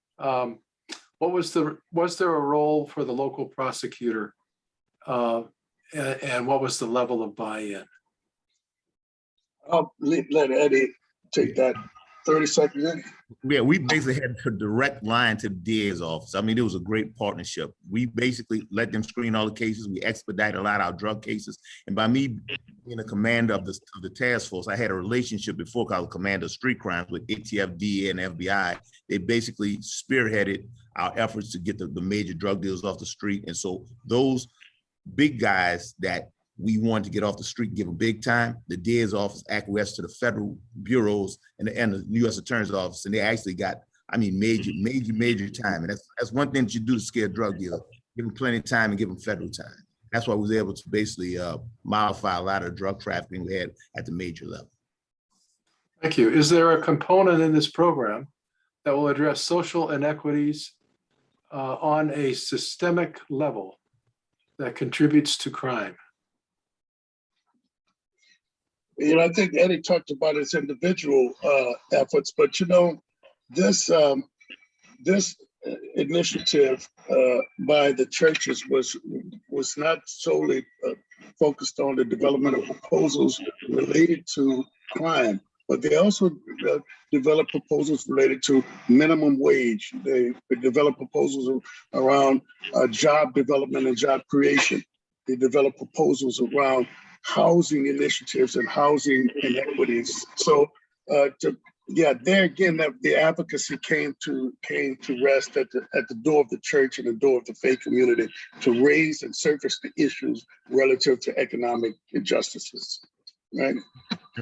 Speaker 6: Was there a role for the local prosecutor, and what was the level of buy-in?
Speaker 1: I'll let Eddie take that. 30 seconds in.
Speaker 3: Yeah, we basically had a direct line to the DA's office. I mean, it was a great partnership. We basically let them screen all the cases. We expedited a lot of our drug cases. And by me being a commander of the task force, I had a relationship before called commander of street crimes with ATF, DA, and FBI. They basically spearheaded our efforts to get the major drug dealers off the street. And so those big guys that we wanted to get off the street, give them big time, the DA's office acquiesced to the federal bureaus and the U.S. Attorney's office, and they actually got, I mean, major time. And that's one thing that you do to scare drug dealers, give them plenty of time and give them federal time. That's why we was able to basically modify a lot of drug trafficking we had at the major level.
Speaker 6: Thank you. Is there a component in this program that will address social inequities on a systemic level that contributes to crime?
Speaker 1: You know, I think Eddie talked about his individual efforts, but you know, this initiative by the churches was not solely focused on the development of proposals related to crime, but they also developed proposals related to minimum wage. They developed proposals around job development and job creation. They developed proposals around housing initiatives and housing inequities. So there again, the advocacy came to rest at the door of the church and the door of the faith community to raise and surface the issues relative to economic injustices, right?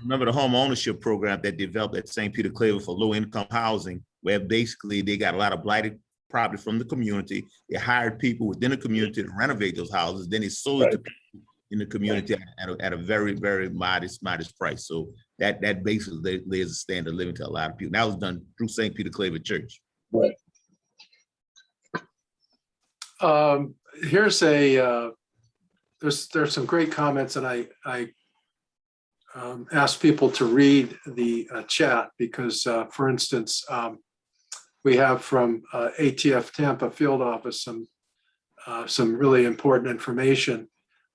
Speaker 3: Remember the home ownership program that developed at St. Peter Claver for low income housing, where basically they got a lot of blighted property from the community. They hired people within the community to renovate those houses. Then they sold it to people in the community at a very, very modest price. So that basically lays a standard of living to a lot of people. That was done through St. Peter Claver Church.
Speaker 1: Right.
Speaker 6: Here's there's some great comments, and I asked people to read the chat because, for instance, we have from ATF Tampa field office some really important information.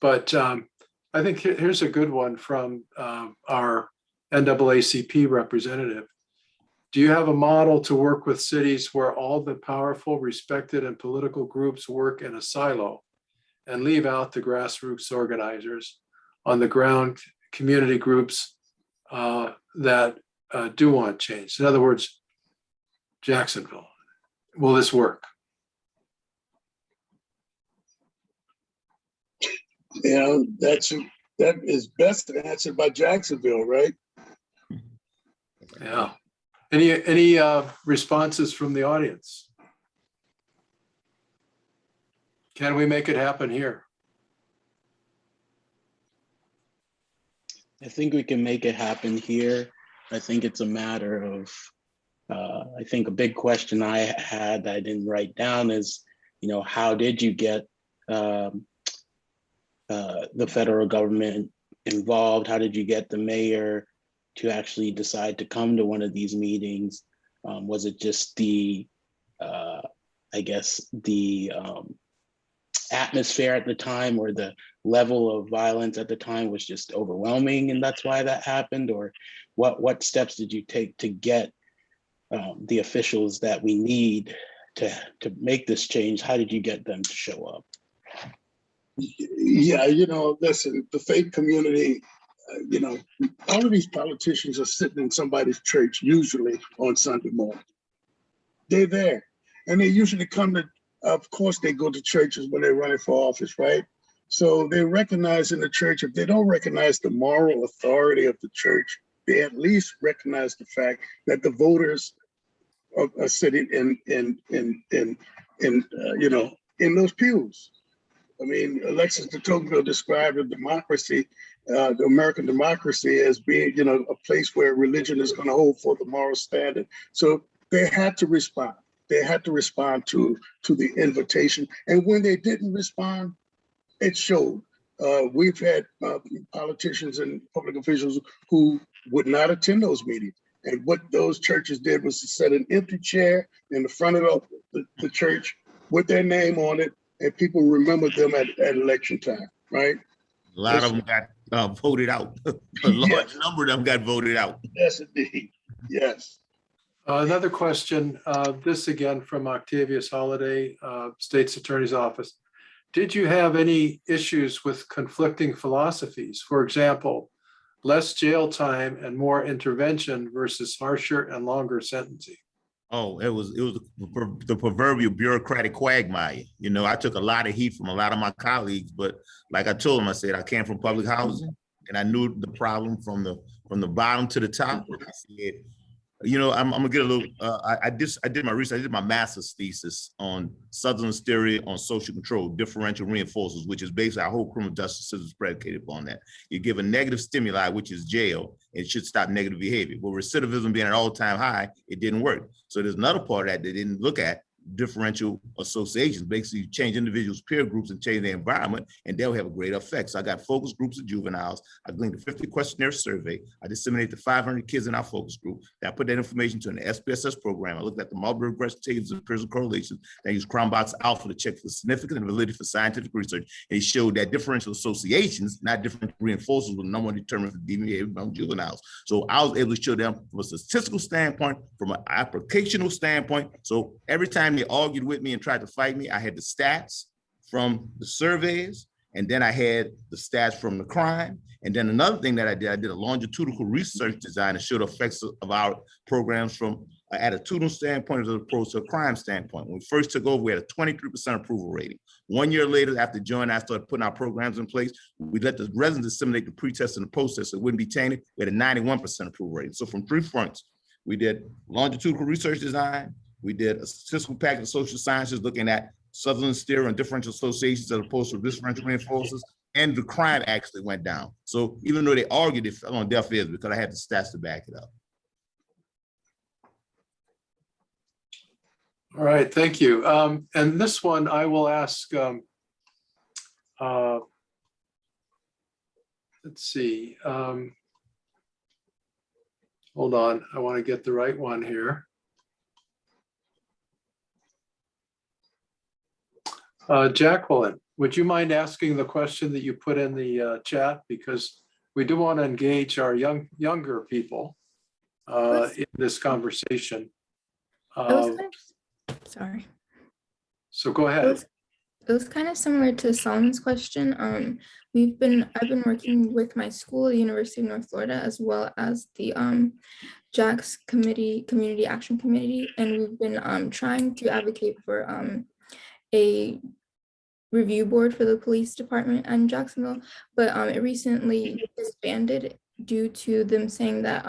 Speaker 6: But I think here's a good one from our NAACP representative. Do you have a model to work with cities where all the powerful, respected, and political groups work in a silo and leave out the grassroots organizers on the ground, community groups that do want change? In other words, Jacksonville, will this work?
Speaker 1: You know, that is best answered by Jacksonville, right?
Speaker 6: Yeah. Any responses from the audience? Can we make it happen here?
Speaker 8: I think we can make it happen here. I think it's a matter of, I think a big question I had that I didn't write down is, you know, how did you get the federal government involved? How did you get the mayor to actually decide to come to one of these meetings? Was it just the, I guess, the atmosphere at the time, or the level of violence at the time was just overwhelming and that's why that happened? Or what steps did you take to get the officials that we need to make this change? How did you get them to show up?
Speaker 1: Yeah, you know, listen, the faith community, you know, all of these politicians are sitting in somebody's church, usually on Sunday morning. They're there. And they usually come to, of course, they go to churches when they're running for office, right? So they recognize in the church, if they don't recognize the moral authority of the church, they at least recognize the fact that the voters are sitting in you know, in those pews. I mean, Alexis de Tocqueville described a democracy, the American democracy, as being, you know, a place where religion is going to hold for the moral standard. So they had to respond. They had to respond to the invitation. And when they didn't respond, it showed. We've had politicians and public officials who would not attend those meetings. And what those churches did was to set an empty chair in the front of the church with their name on it, and people remember them at election time, right?
Speaker 3: A lot of them got voted out. A large number of them got voted out.
Speaker 1: Yes, indeed. Yes.
Speaker 6: Another question, this again from Octavius Holliday, State's Attorney's Office. Did you have any issues with conflicting philosophies? For example, less jail time and more intervention versus harsher and longer sentencing?
Speaker 3: Oh, it was the proverbial bureaucratic quagmire. You know, I took a lot of heat from a lot of my colleagues, but like I told them, I said, I came from public housing and I knew the problem from the bottom to the top. I said, you know, I'm gonna get a little, I did my research, I did my master's thesis on Sutherland's theory on social control, differential reinforcers, which is basically our whole criminal justice system is predicated upon that. You give a negative stimuli, which is jail, it should stop negative behavior. But recidivism being at all-time high, it didn't work. So there's another part of that they didn't look at, differential associations. Basically, you change individuals' peer groups and change their environment, and they'll have a great effect. So I got focus groups of juveniles. I gleaned a 50 questionnaire survey. I disseminated to 500 kids in our focus group. Then I put that information to an SPSS program. I looked at the multiple regression tables and prison correlations. Then I used Cronbach's alpha to check for significance and validity for scientific research. And it showed that differential associations, not different reinforcers, were the number one determinant for behavior among juveniles. So I was able to show them from a statistical standpoint, from an applicational standpoint. So every time they argued with me and tried to fight me, I had the stats from the surveys, and then I had the stats from the crime. And then another thing that I did a longitudinal research design to show the effects of our programs from an attitudinal standpoint as opposed to a crime standpoint. When we first took over, we had a 23% approval rating. 1 year later, after joining, I started putting our programs in place. We let the residents disseminate the pre-test and the post-test so it wouldn't be tainted. We had a 91% approval rating. So from 3 fronts, we did longitudinal research design, we did a statistical package of social sciences looking at Sutherland's theory and differential associations as opposed to differential reinforcers, and the crime actually went down. So even though they argued, it fell on deaf ears because I had the stats to back it up.
Speaker 6: All right, thank you. And this one I will ask, let's see. Hold on, I want to get the right one here. Jacqueline, would you mind asking the question that you put in the chat? Because we do want to engage our younger people. in this conversation.
Speaker 14: Sorry.
Speaker 6: So go ahead.
Speaker 14: It was kind of similar to Solomon's question. I've been working with my school, the University of North Florida, as well as the JAX Community Action Committee, and we've been trying to advocate for a review board for the police department in Jacksonville, but it recently disbanded due to them saying that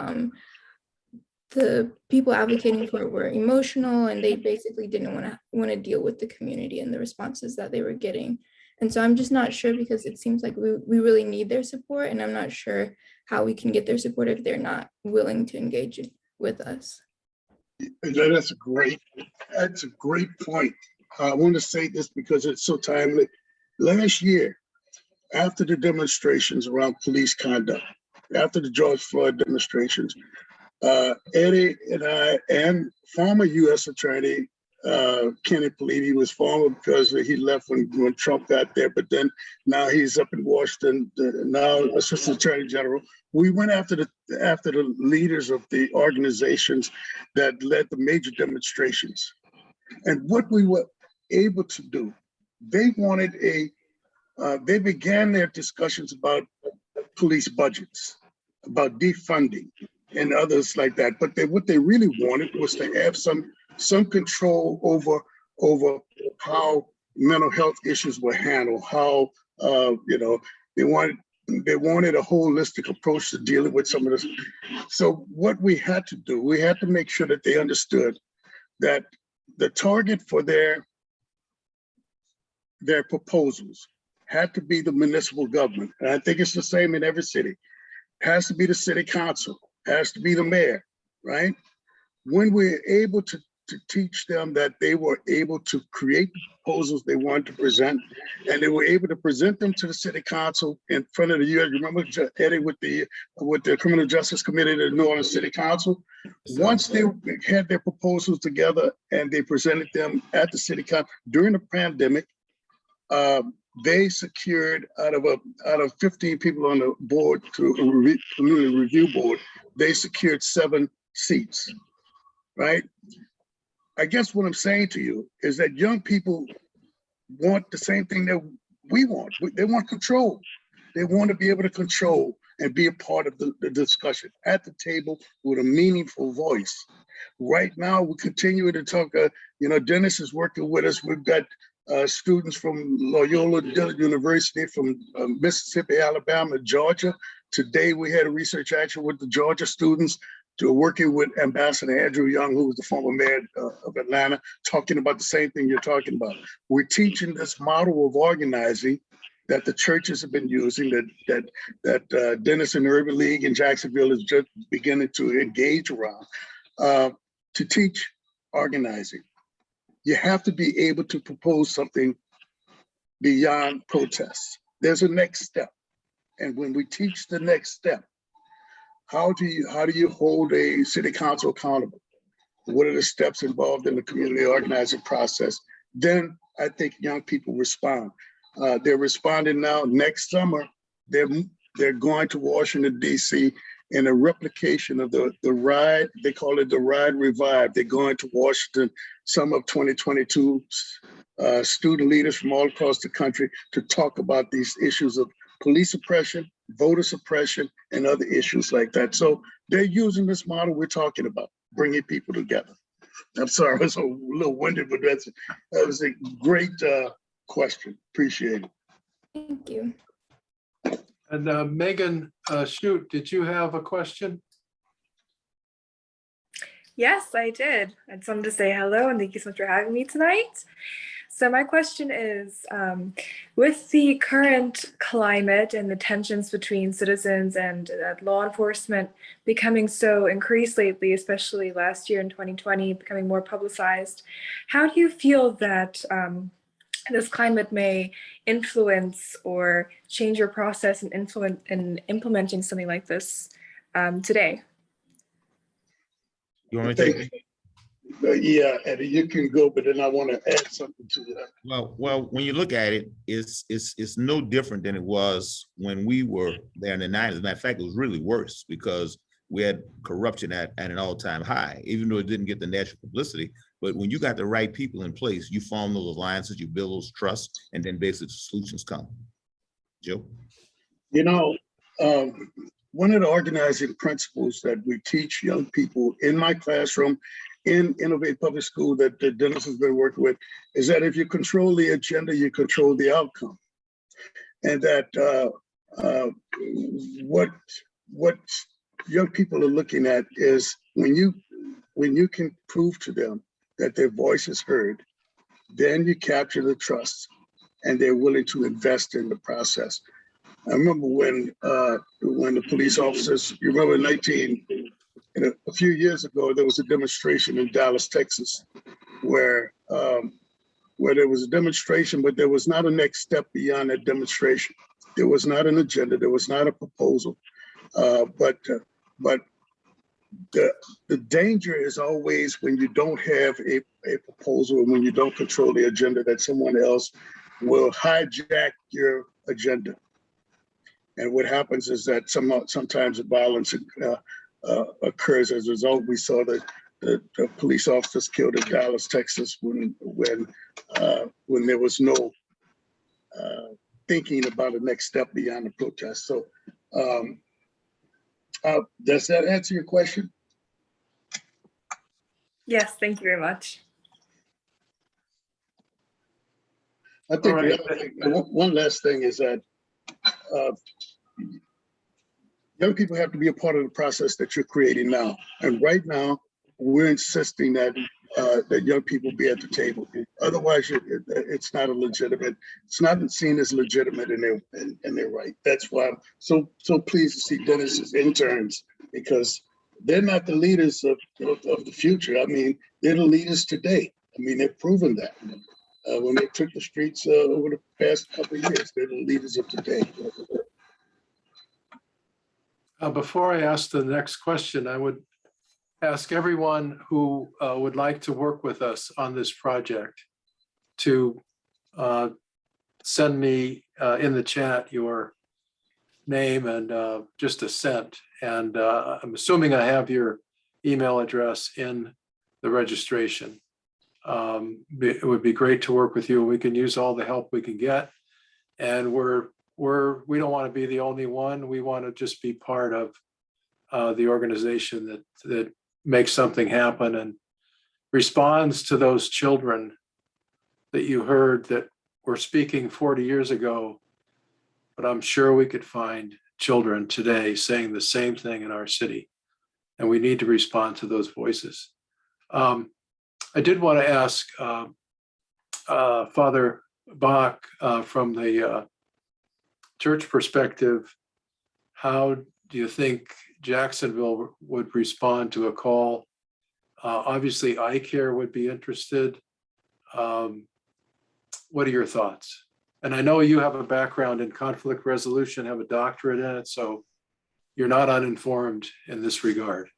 Speaker 14: the people advocating for it were emotional, and they basically didn't want to deal with the community and the responses that they were getting. And so I'm just not sure, because it seems like we really need their support, and I'm not sure how we can get their support if they're not willing to engage with us.
Speaker 1: That's a great point. I want to say this because it's so timely. Last year, after the demonstrations around police conduct, after the George Floyd demonstrations, Eddie and I and former U.S. Attorney Kenny Politi, was former because he left when Trump got there, but then now he's up in Washington, now Assistant Attorney General. We went after the leaders of the organizations that led the major demonstrations. And what we were able to do, they began their discussions about police budgets, about defunding and others like that. But what they really wanted was to have some control over how mental health issues were handled, how they wanted a holistic approach to dealing with some of this. So what we had to do, we had to make sure that they understood that the target for their proposals had to be the municipal government. And I think it's the same in every city. Has to be the city council, has to be the mayor, right? When we're able to teach them that they were able to create the proposals they wanted to present, and they were able to present them to the city council in front of the U.S. Remember, Eddie, with the Criminal Justice Committee of the New Orleans City Council? Once they had their proposals together and they presented them at the city council during the pandemic, they secured out of 15 people on the board, to a community review board, they secured 7 seats, right? I guess what I'm saying to you is that young people want the same thing that we want. They want control. They want to be able to control and be a part of the discussion at the table with a meaningful voice. Right now, we're continuing to talk. Dennis is working with us. We've got students from Loyola University, from Mississippi, Alabama, Georgia. Today, we had a research action with the Georgia students to working with Ambassador Andrew Young, who was the former mayor of Atlanta, talking about the same thing you're talking about. We're teaching this model of organizing that the churches have been using, that Dennis and the Urban League in Jacksonville is just beginning to engage around, to teach organizing. You have to be able to propose something beyond protests. There's a next step. And when we teach the next step, how do you hold a city council accountable? What are the steps involved in the community organizing process? Then I think young people respond. They're responding now. Next summer, they're going to Washington, D.C. in a replication of the ride. They call it the Ride Revive. They're going to Washington, summer of 2022, student leaders from all across the country to talk about these issues of police suppression, voter suppression, and other issues like that. So they're using this model we're talking about, bringing people together. I'm sorry, I was a little winded, but that was a great question. Appreciate it.
Speaker 14: Thank you.
Speaker 6: And Megan, shoot, did you have a question?
Speaker 16: Yes, I did. I just wanted to say hello and thank you so much for having me tonight. So my question is, with the current climate and the tensions between citizens and law enforcement becoming so increased lately, especially last year in 2020, becoming more publicized, how do you feel that this climate may influence or change your process in implementing something like this today?
Speaker 3: You want me to take it?
Speaker 1: Yeah, Eddie, you can go, but then I want to add something to that.
Speaker 3: Well, when you look at it, it's no different than it was when we were there in the 90s. As a matter of fact, it was really worse because we had corruption at an all-time high, even though it didn't get the national publicity. But when you got the right people in place, you form those alliances, you build those trusts, and then basically solutions come. Joe?
Speaker 1: You know, one of the organizing principles that we teach young people in my classroom, in Innovate Public School that Dennis has been working with, is that if you control the agenda, you control the outcome. And that what young people are looking at is when you can prove to them that their voice is heard, then you capture the trust and they're willing to invest in the process. I remember when the police officers, you remember a few years ago, there was a demonstration in Dallas, Texas, where there was a demonstration, but there was not a next step beyond that demonstration. There was not an agenda, there was not a proposal, but the danger is always when you don't have a proposal and when you don't control the agenda, that someone else will hijack your agenda. And what happens is that sometimes the violence occurs as a result. We saw the police officers killed in Dallas, Texas, when there was no thinking about the next step beyond the protest. So does that answer your question?
Speaker 16: Yes, thank you very much.
Speaker 1: I think the other thing, one last thing is that young people have to be a part of the process that you're creating now. And right now, we're insisting that young people be at the table. Otherwise, it's not it's not seen as legitimate in their right. That's why I'm so pleased to see Dennis's interns, because they're not the leaders of the future. I mean, they're the leaders today. I mean, they've proven that. When they took the streets over the past couple of years, they're the leaders of today.
Speaker 6: Before I ask the next question, I would ask everyone who would like to work with us on this project to send me in the chat your name and just a cent. And I'm assuming I have your email address in the registration. It would be great to work with you. We can use all the help we can get. And we don't want to be the only one. We want to just be part of the organization that makes something happen and responds to those children that you heard that were speaking 40 years ago. But I'm sure we could find children today saying the same thing in our city. And we need to respond to those voices. I did want to ask Father Bach from the church perspective, how do you think Jacksonville would respond to a call? Obviously, iCare would be interested. What are your thoughts? And I know you have a background in conflict resolution, have a doctorate in it, so you're not uninformed in this regard.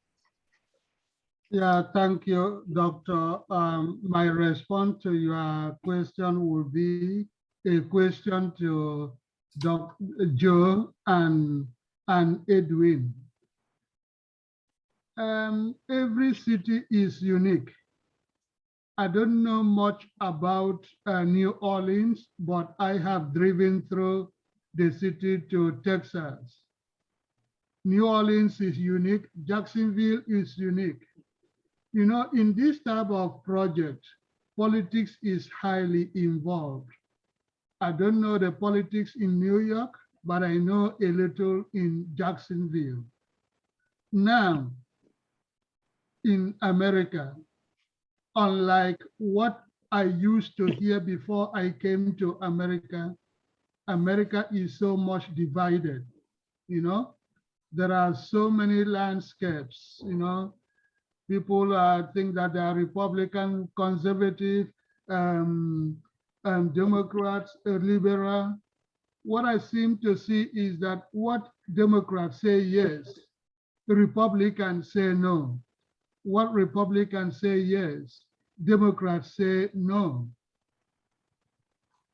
Speaker 9: Yeah, thank you, Doctor. My response to your question would be a question to Dr. Joe and Edwin. Every city is unique. I don't know much about New Orleans, but I have driven through the city to Texas. New Orleans is unique. Jacksonville is unique. You know, in this type of project, politics is highly involved. I don't know the politics in New York, but I know a little in Jacksonville. Now, in America, unlike what I used to hear before I came to America, America is so much divided, you know? There are so many landscapes, you know? People think that they are Republican, conservative, Democrats, liberal. What I seem to see is that what Democrats say yes, the Republicans say no. What Republicans say yes, Democrats say no.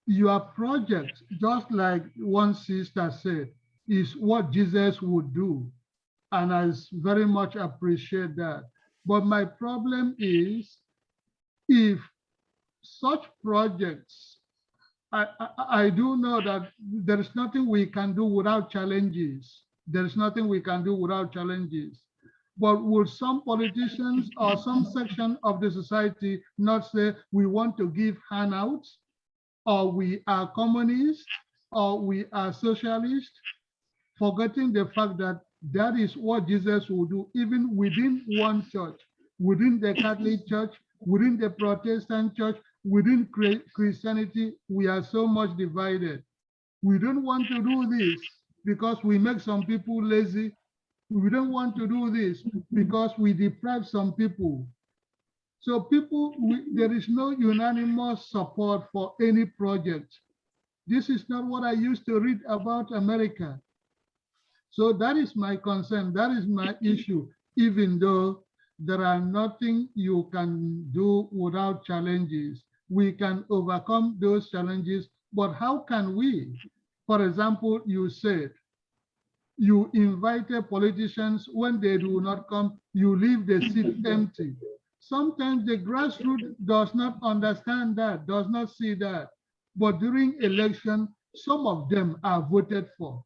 Speaker 9: Your project, just like one sister said, is what Jesus would do. and I very much appreciate that. But my problem is, if such projects, I do know that there is nothing we can do without challenges. There is nothing we can do without challenges. But would some politicians or some section of the society not say, we want to give handouts, or we are communists, or we are socialists, forgetting the fact that that is what Jesus will do, even within one church, within the Catholic Church, within the Protestant Church, within Christianity. We are so much divided. We don't want to do this because we make some people lazy. We don't want to do this because we deprive some people. So people, there is no unanimous support for any project. This is not what I used to read about America. So that is my concern, that is my issue, even though there are nothing you can do without challenges. We can overcome those challenges, but how can we? For example, you said, you invited politicians, when they do not come, you leave the seat empty. Sometimes the grassroots does not understand that, does not see that. But during election, some of them are voted for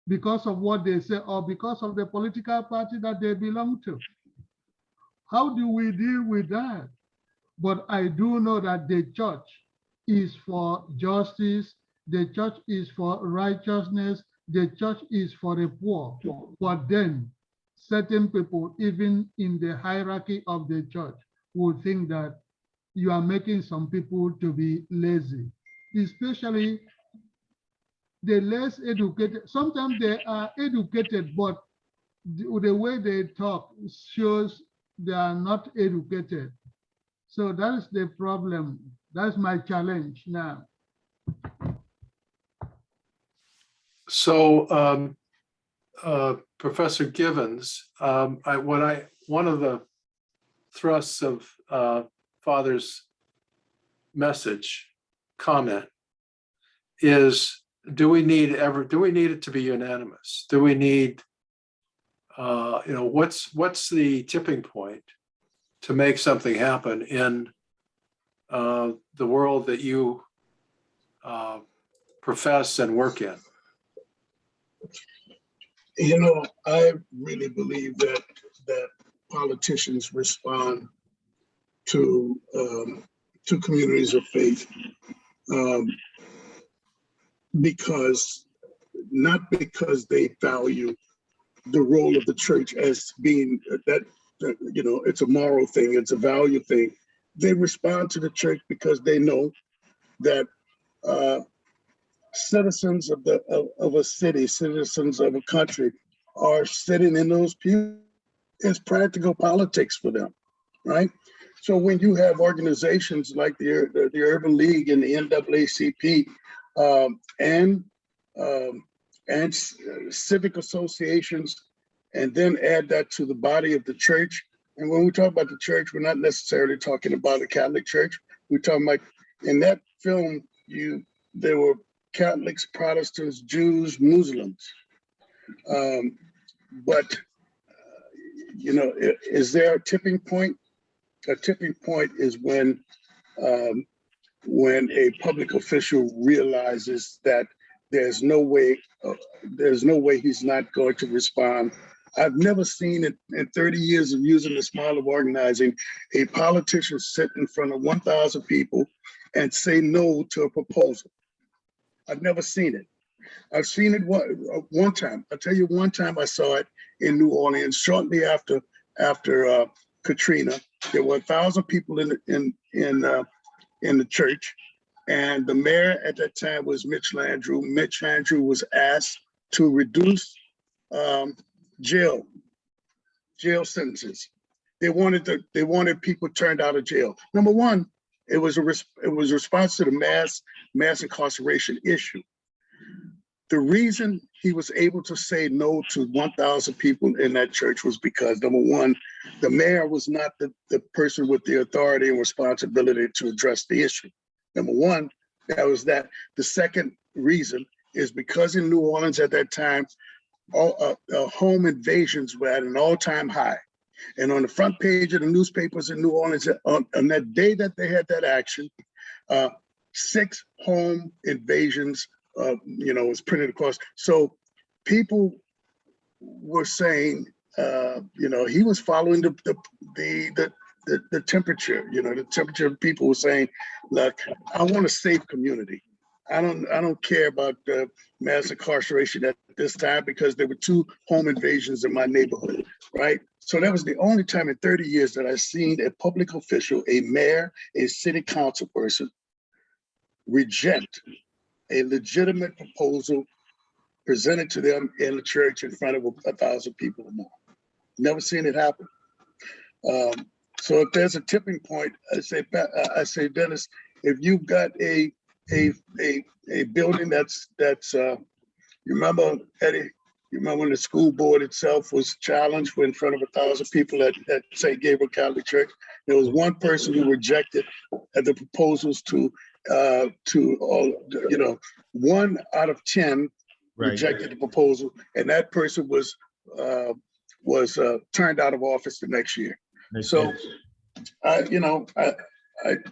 Speaker 9: because of what they say or because of the political party that they belong to. How do we deal with that? But I do know that the church is for justice, the church is for righteousness, the church is for the poor. But then certain people, even in the hierarchy of the church, will think that you are making some people to be lazy, especially the less educated. Sometimes they are educated, but the way they talk shows they are not educated. So that is the problem. That's my challenge now.
Speaker 6: So, Professor Givens, one of the thrusts of Father's message comment is, do we need it to be unanimous? Do we need, what's the tipping point to make something happen in the world that you profess and work in?
Speaker 1: You know, I really believe that politicians respond to communities of faith not because they value the role of the church as being that it's a moral thing, it's a value thing. They respond to the church because they know that citizens of a city, citizens of a country are sitting in those pews. It's practical politics for them, right? So when you have organizations like the Urban League and the NAACP and civic associations, and then add that to the body of the church. And when we talk about the church, we're not necessarily talking about the Catholic Church. We're talking about, in that film, there were Catholics, Protestants, Jews, Muslims. Is there a tipping point? A tipping point is when a public official realizes that there's no way he's not going to respond. I've never seen it in 30 years of using this model of organizing, a politician sit in front of 1,000 people and say no to a proposal. I've never seen it. I've seen it one time. I'll tell you, one time I saw it in New Orleans shortly after Katrina. There were 1,000 people in the church, and the mayor at that time was Mitch Landrieu. Mitch Landrieu was asked to reduce jail sentences. They wanted people turned out of jail. Number one, it was a response to the mass incarceration issue. The reason he was able to say no to 1,000 people in that church was because, number one, the mayor was not the person with the authority and responsibility to address the issue. Number one, that was that. The second reason is because in New Orleans at that time, home invasions were at an all-time high. And on the front page of the newspapers in New Orleans, on that day that they had that action, 6 home invasions, was printed across. So people were saying, he was following the temperature. The temperature of people were saying, look, I want a safe community. I don't care about mass incarceration at this time because there were 2 home invasions in my neighborhood, right? So that was the only time in 30 years that I've seen a public official, a mayor, a city council person, reject a legitimate proposal presented to them in the church in front of 1,000 people or more. Never seen it happen. So if there's a tipping point, I say, Dennis, if you've got a building that's you remember, Eddie, you remember when the school board itself was challenged in front of 1,000 people at St. Gabriel Catholic Church? There was one person who rejected the proposals to all, 1 out of 10 rejected the proposal, and that person was turned out of office the next year. So,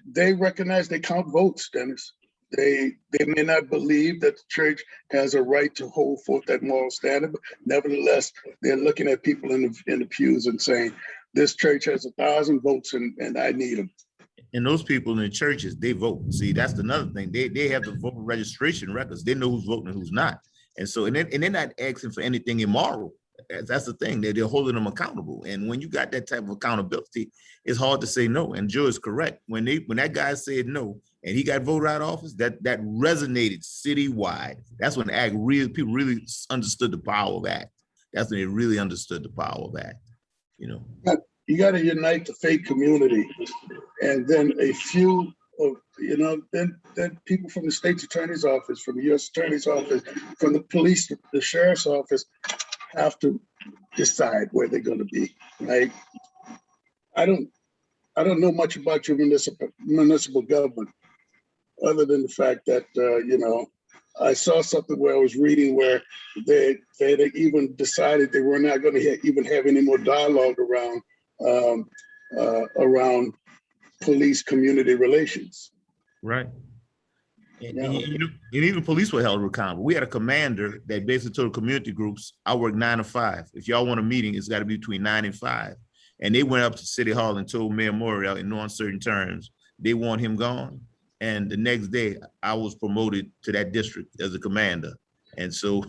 Speaker 1: they recognize, they count votes, Dennis. They may not believe that the church has a right to hold forth that moral standard, but nevertheless, they're looking at people in the pews and saying, this church has 1,000 votes and I need them.
Speaker 3: And those people in the churches, they vote. See, that's another thing. They have the voter registration records. They know who's voting and who's not. And so, and they're not asking for anything immoral. That's the thing. They're holding them accountable. And when you got that type of accountability, it's hard to say no. And Joe is correct. When that guy said no and he got voted out of office, that resonated citywide. That's when people really understood the power of ACT. That's when they really understood the power of ACT.
Speaker 1: You got to unite the faith community, and then a few of then people from the state's attorney's office, from the U.S. attorney's office, from the police, the sheriff's office, have to decide where they're going to be. Like, I don't know much about your municipal government, other than the fact that I saw something where I was reading where they even decided they were not going to even have any more dialogue around police community relations.
Speaker 3: Right. And even police were held accountable. We had a commander that basically told community groups, I work 9 to 5. If y'all want a meeting, it's got to be between 9 and 5. And they went up to City Hall and told Mayor Morial in no uncertain terms, they want him gone. And the next day I was promoted to that district as a commander. And so,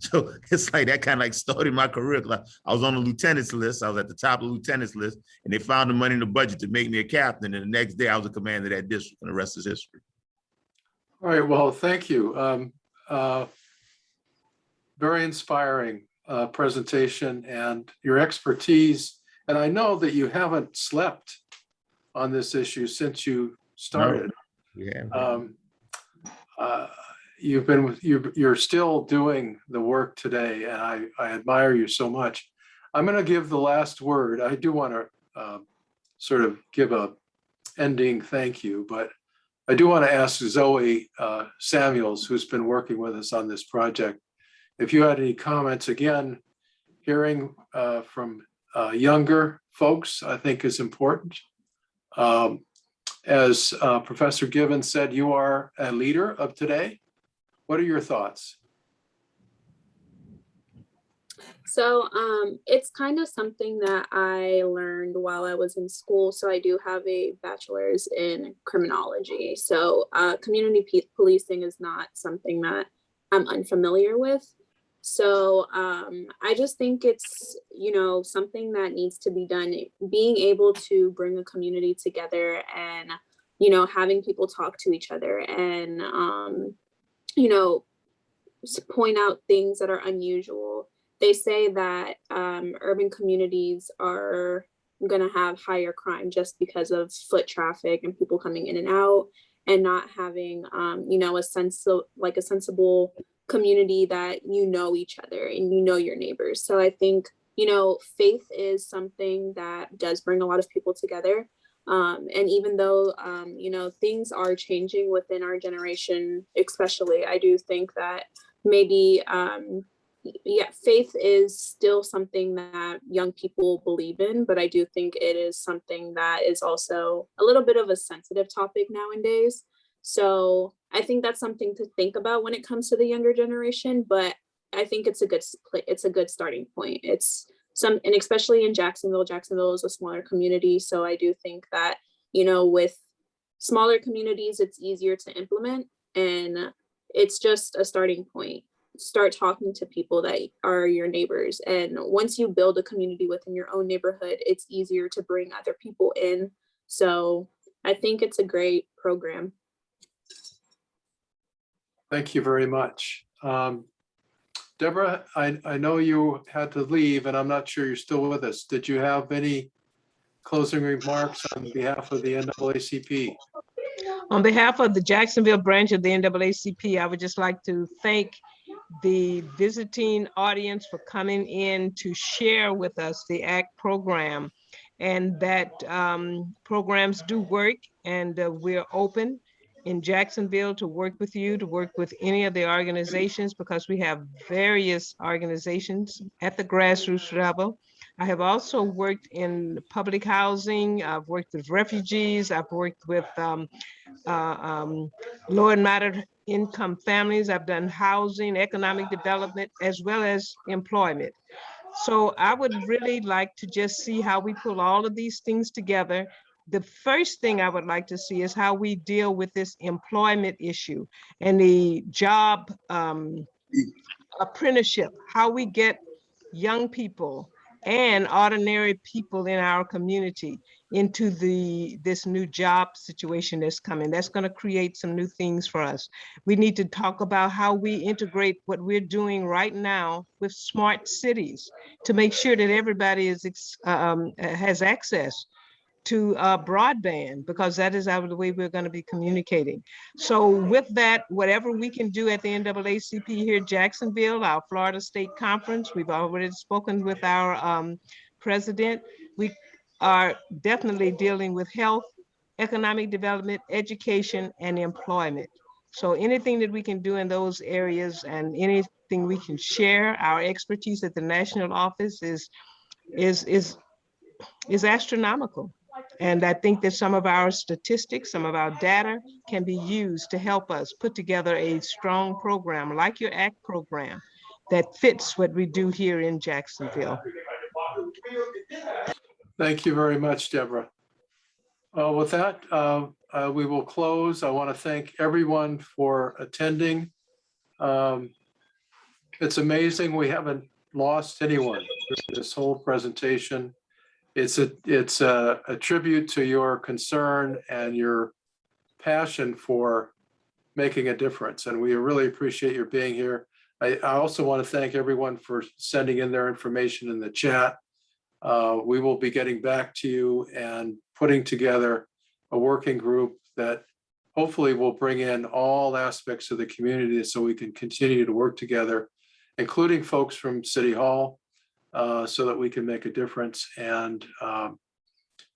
Speaker 3: so it's like that kind of like started my career. I was on the lieutenant's list. I was at the top of the lieutenant's list, and they found the money in the budget to make me a captain. And the next day I was a commander of that district, and the rest is history.
Speaker 6: All right, well, thank you. Very inspiring presentation and your expertise. And I know that you haven't slept on this issue since you started.
Speaker 3: No,
Speaker 6: you're still doing the work today, and I admire you so much. I'm going to give the last word. I do want to sort of give a ending thank you, but I do want to ask Zoe Samuels, who's been working with us on this project, if you had any comments. Again, hearing from younger folks, I think, is important. As Professor Givens said, you are a leader of today. What are your thoughts?
Speaker 17: So it's kind of something that I learned while I was in school. So I do have a bachelor's in criminology. So community policing is not something that I'm unfamiliar with. So I just think it's, something that needs to be done. Being able to bring a community together and, having people talk to each other and, point out things that are unusual. They say that urban communities are going to have higher crime just because of foot traffic and people coming in and out, and not having, a sensible community that each other and your neighbors. So I think, faith is something that does bring a lot of people together. And even though, things are changing within our generation, especially, I do think that maybe, yeah, faith is still something that young people believe in, but I do think it is something that is also a little bit of a sensitive topic nowadays. So I think that's something to think about when it comes to the younger generation, but I think it's a good starting point. It's and especially in Jacksonville is a smaller community. So I do think that, you know, with smaller communities, it's easier to implement, and it's just a starting point. Start talking to people that are your neighbors. And once you build a community within your own neighborhood, it's easier to bring other people in. So I think it's a great program.
Speaker 6: Thank you very much. Deborah, I know you had to leave, and I'm not sure you're still with us. Did you have any closing remarks on behalf of the NAACP?
Speaker 12: On behalf of the Jacksonville branch of the NAACP, I would just like to thank the visiting audience for coming in to share with us the ACT program, and that programs do work, and we're open in Jacksonville to work with you, to work with any of the organizations, because we have various organizations at the grassroots level. I have also worked in public housing. I've worked with refugees. I've worked with low and moderate income families. I've done housing, economic development, as well as employment. So I would really like to just see how we pull all of these things together. The first thing I would like to see is how we deal with this employment issue and the job apprenticeship, how we get young people and ordinary people in our community into this new job situation that's coming. That's going to create some new things for us. We need to talk about how we integrate what we're doing right now with smart cities to make sure that everybody has access to broadband, because that is the way we're going to be communicating. So with that, whatever we can do at the NAACP here in Jacksonville, our Florida State Conference, we've already spoken with our president. We are definitely dealing with health, economic development, education, and employment. So anything that we can do in those areas, and anything we can share, our expertise at the national office is astronomical. And I think that some of our statistics, some of our data can be used to help us put together a strong program like your ACT program that fits what we do here in Jacksonville.
Speaker 6: Thank you very much, Deborah. With that, we will close. I want to thank everyone for attending. It's amazing we haven't lost anyone through this whole presentation. It's a tribute to your concern and your passion for making a difference, and we really appreciate your being here. I also want to thank everyone for sending in their information in the chat. We will be getting back to you and putting together a working group that hopefully will bring in all aspects of the community so we can continue to work together, including folks from City Hall, so that we can make a difference and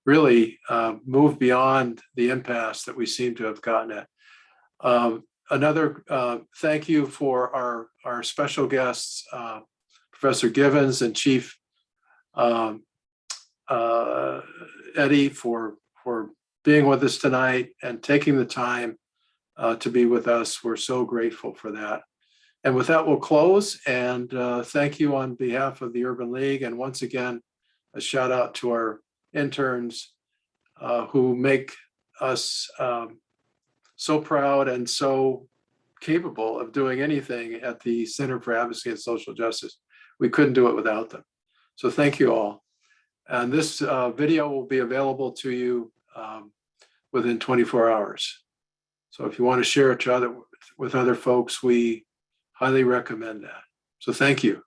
Speaker 6: really move beyond the impasse that we seem to have gotten at. Another thank you for our special guests, Professor Givens and Chief Eddie, for being with us tonight and taking the time to be with us. We're so grateful for that. And with that, we'll close, and thank you on behalf of the Urban League. And once again, a shout out to our interns who make us so proud and so capable of doing anything at the Center for Advocacy and Social Justice. We couldn't do it without them. So thank you all. And this video will be available to you within 24 hours. So if you want to share it with other folks, we highly recommend that. So thank you.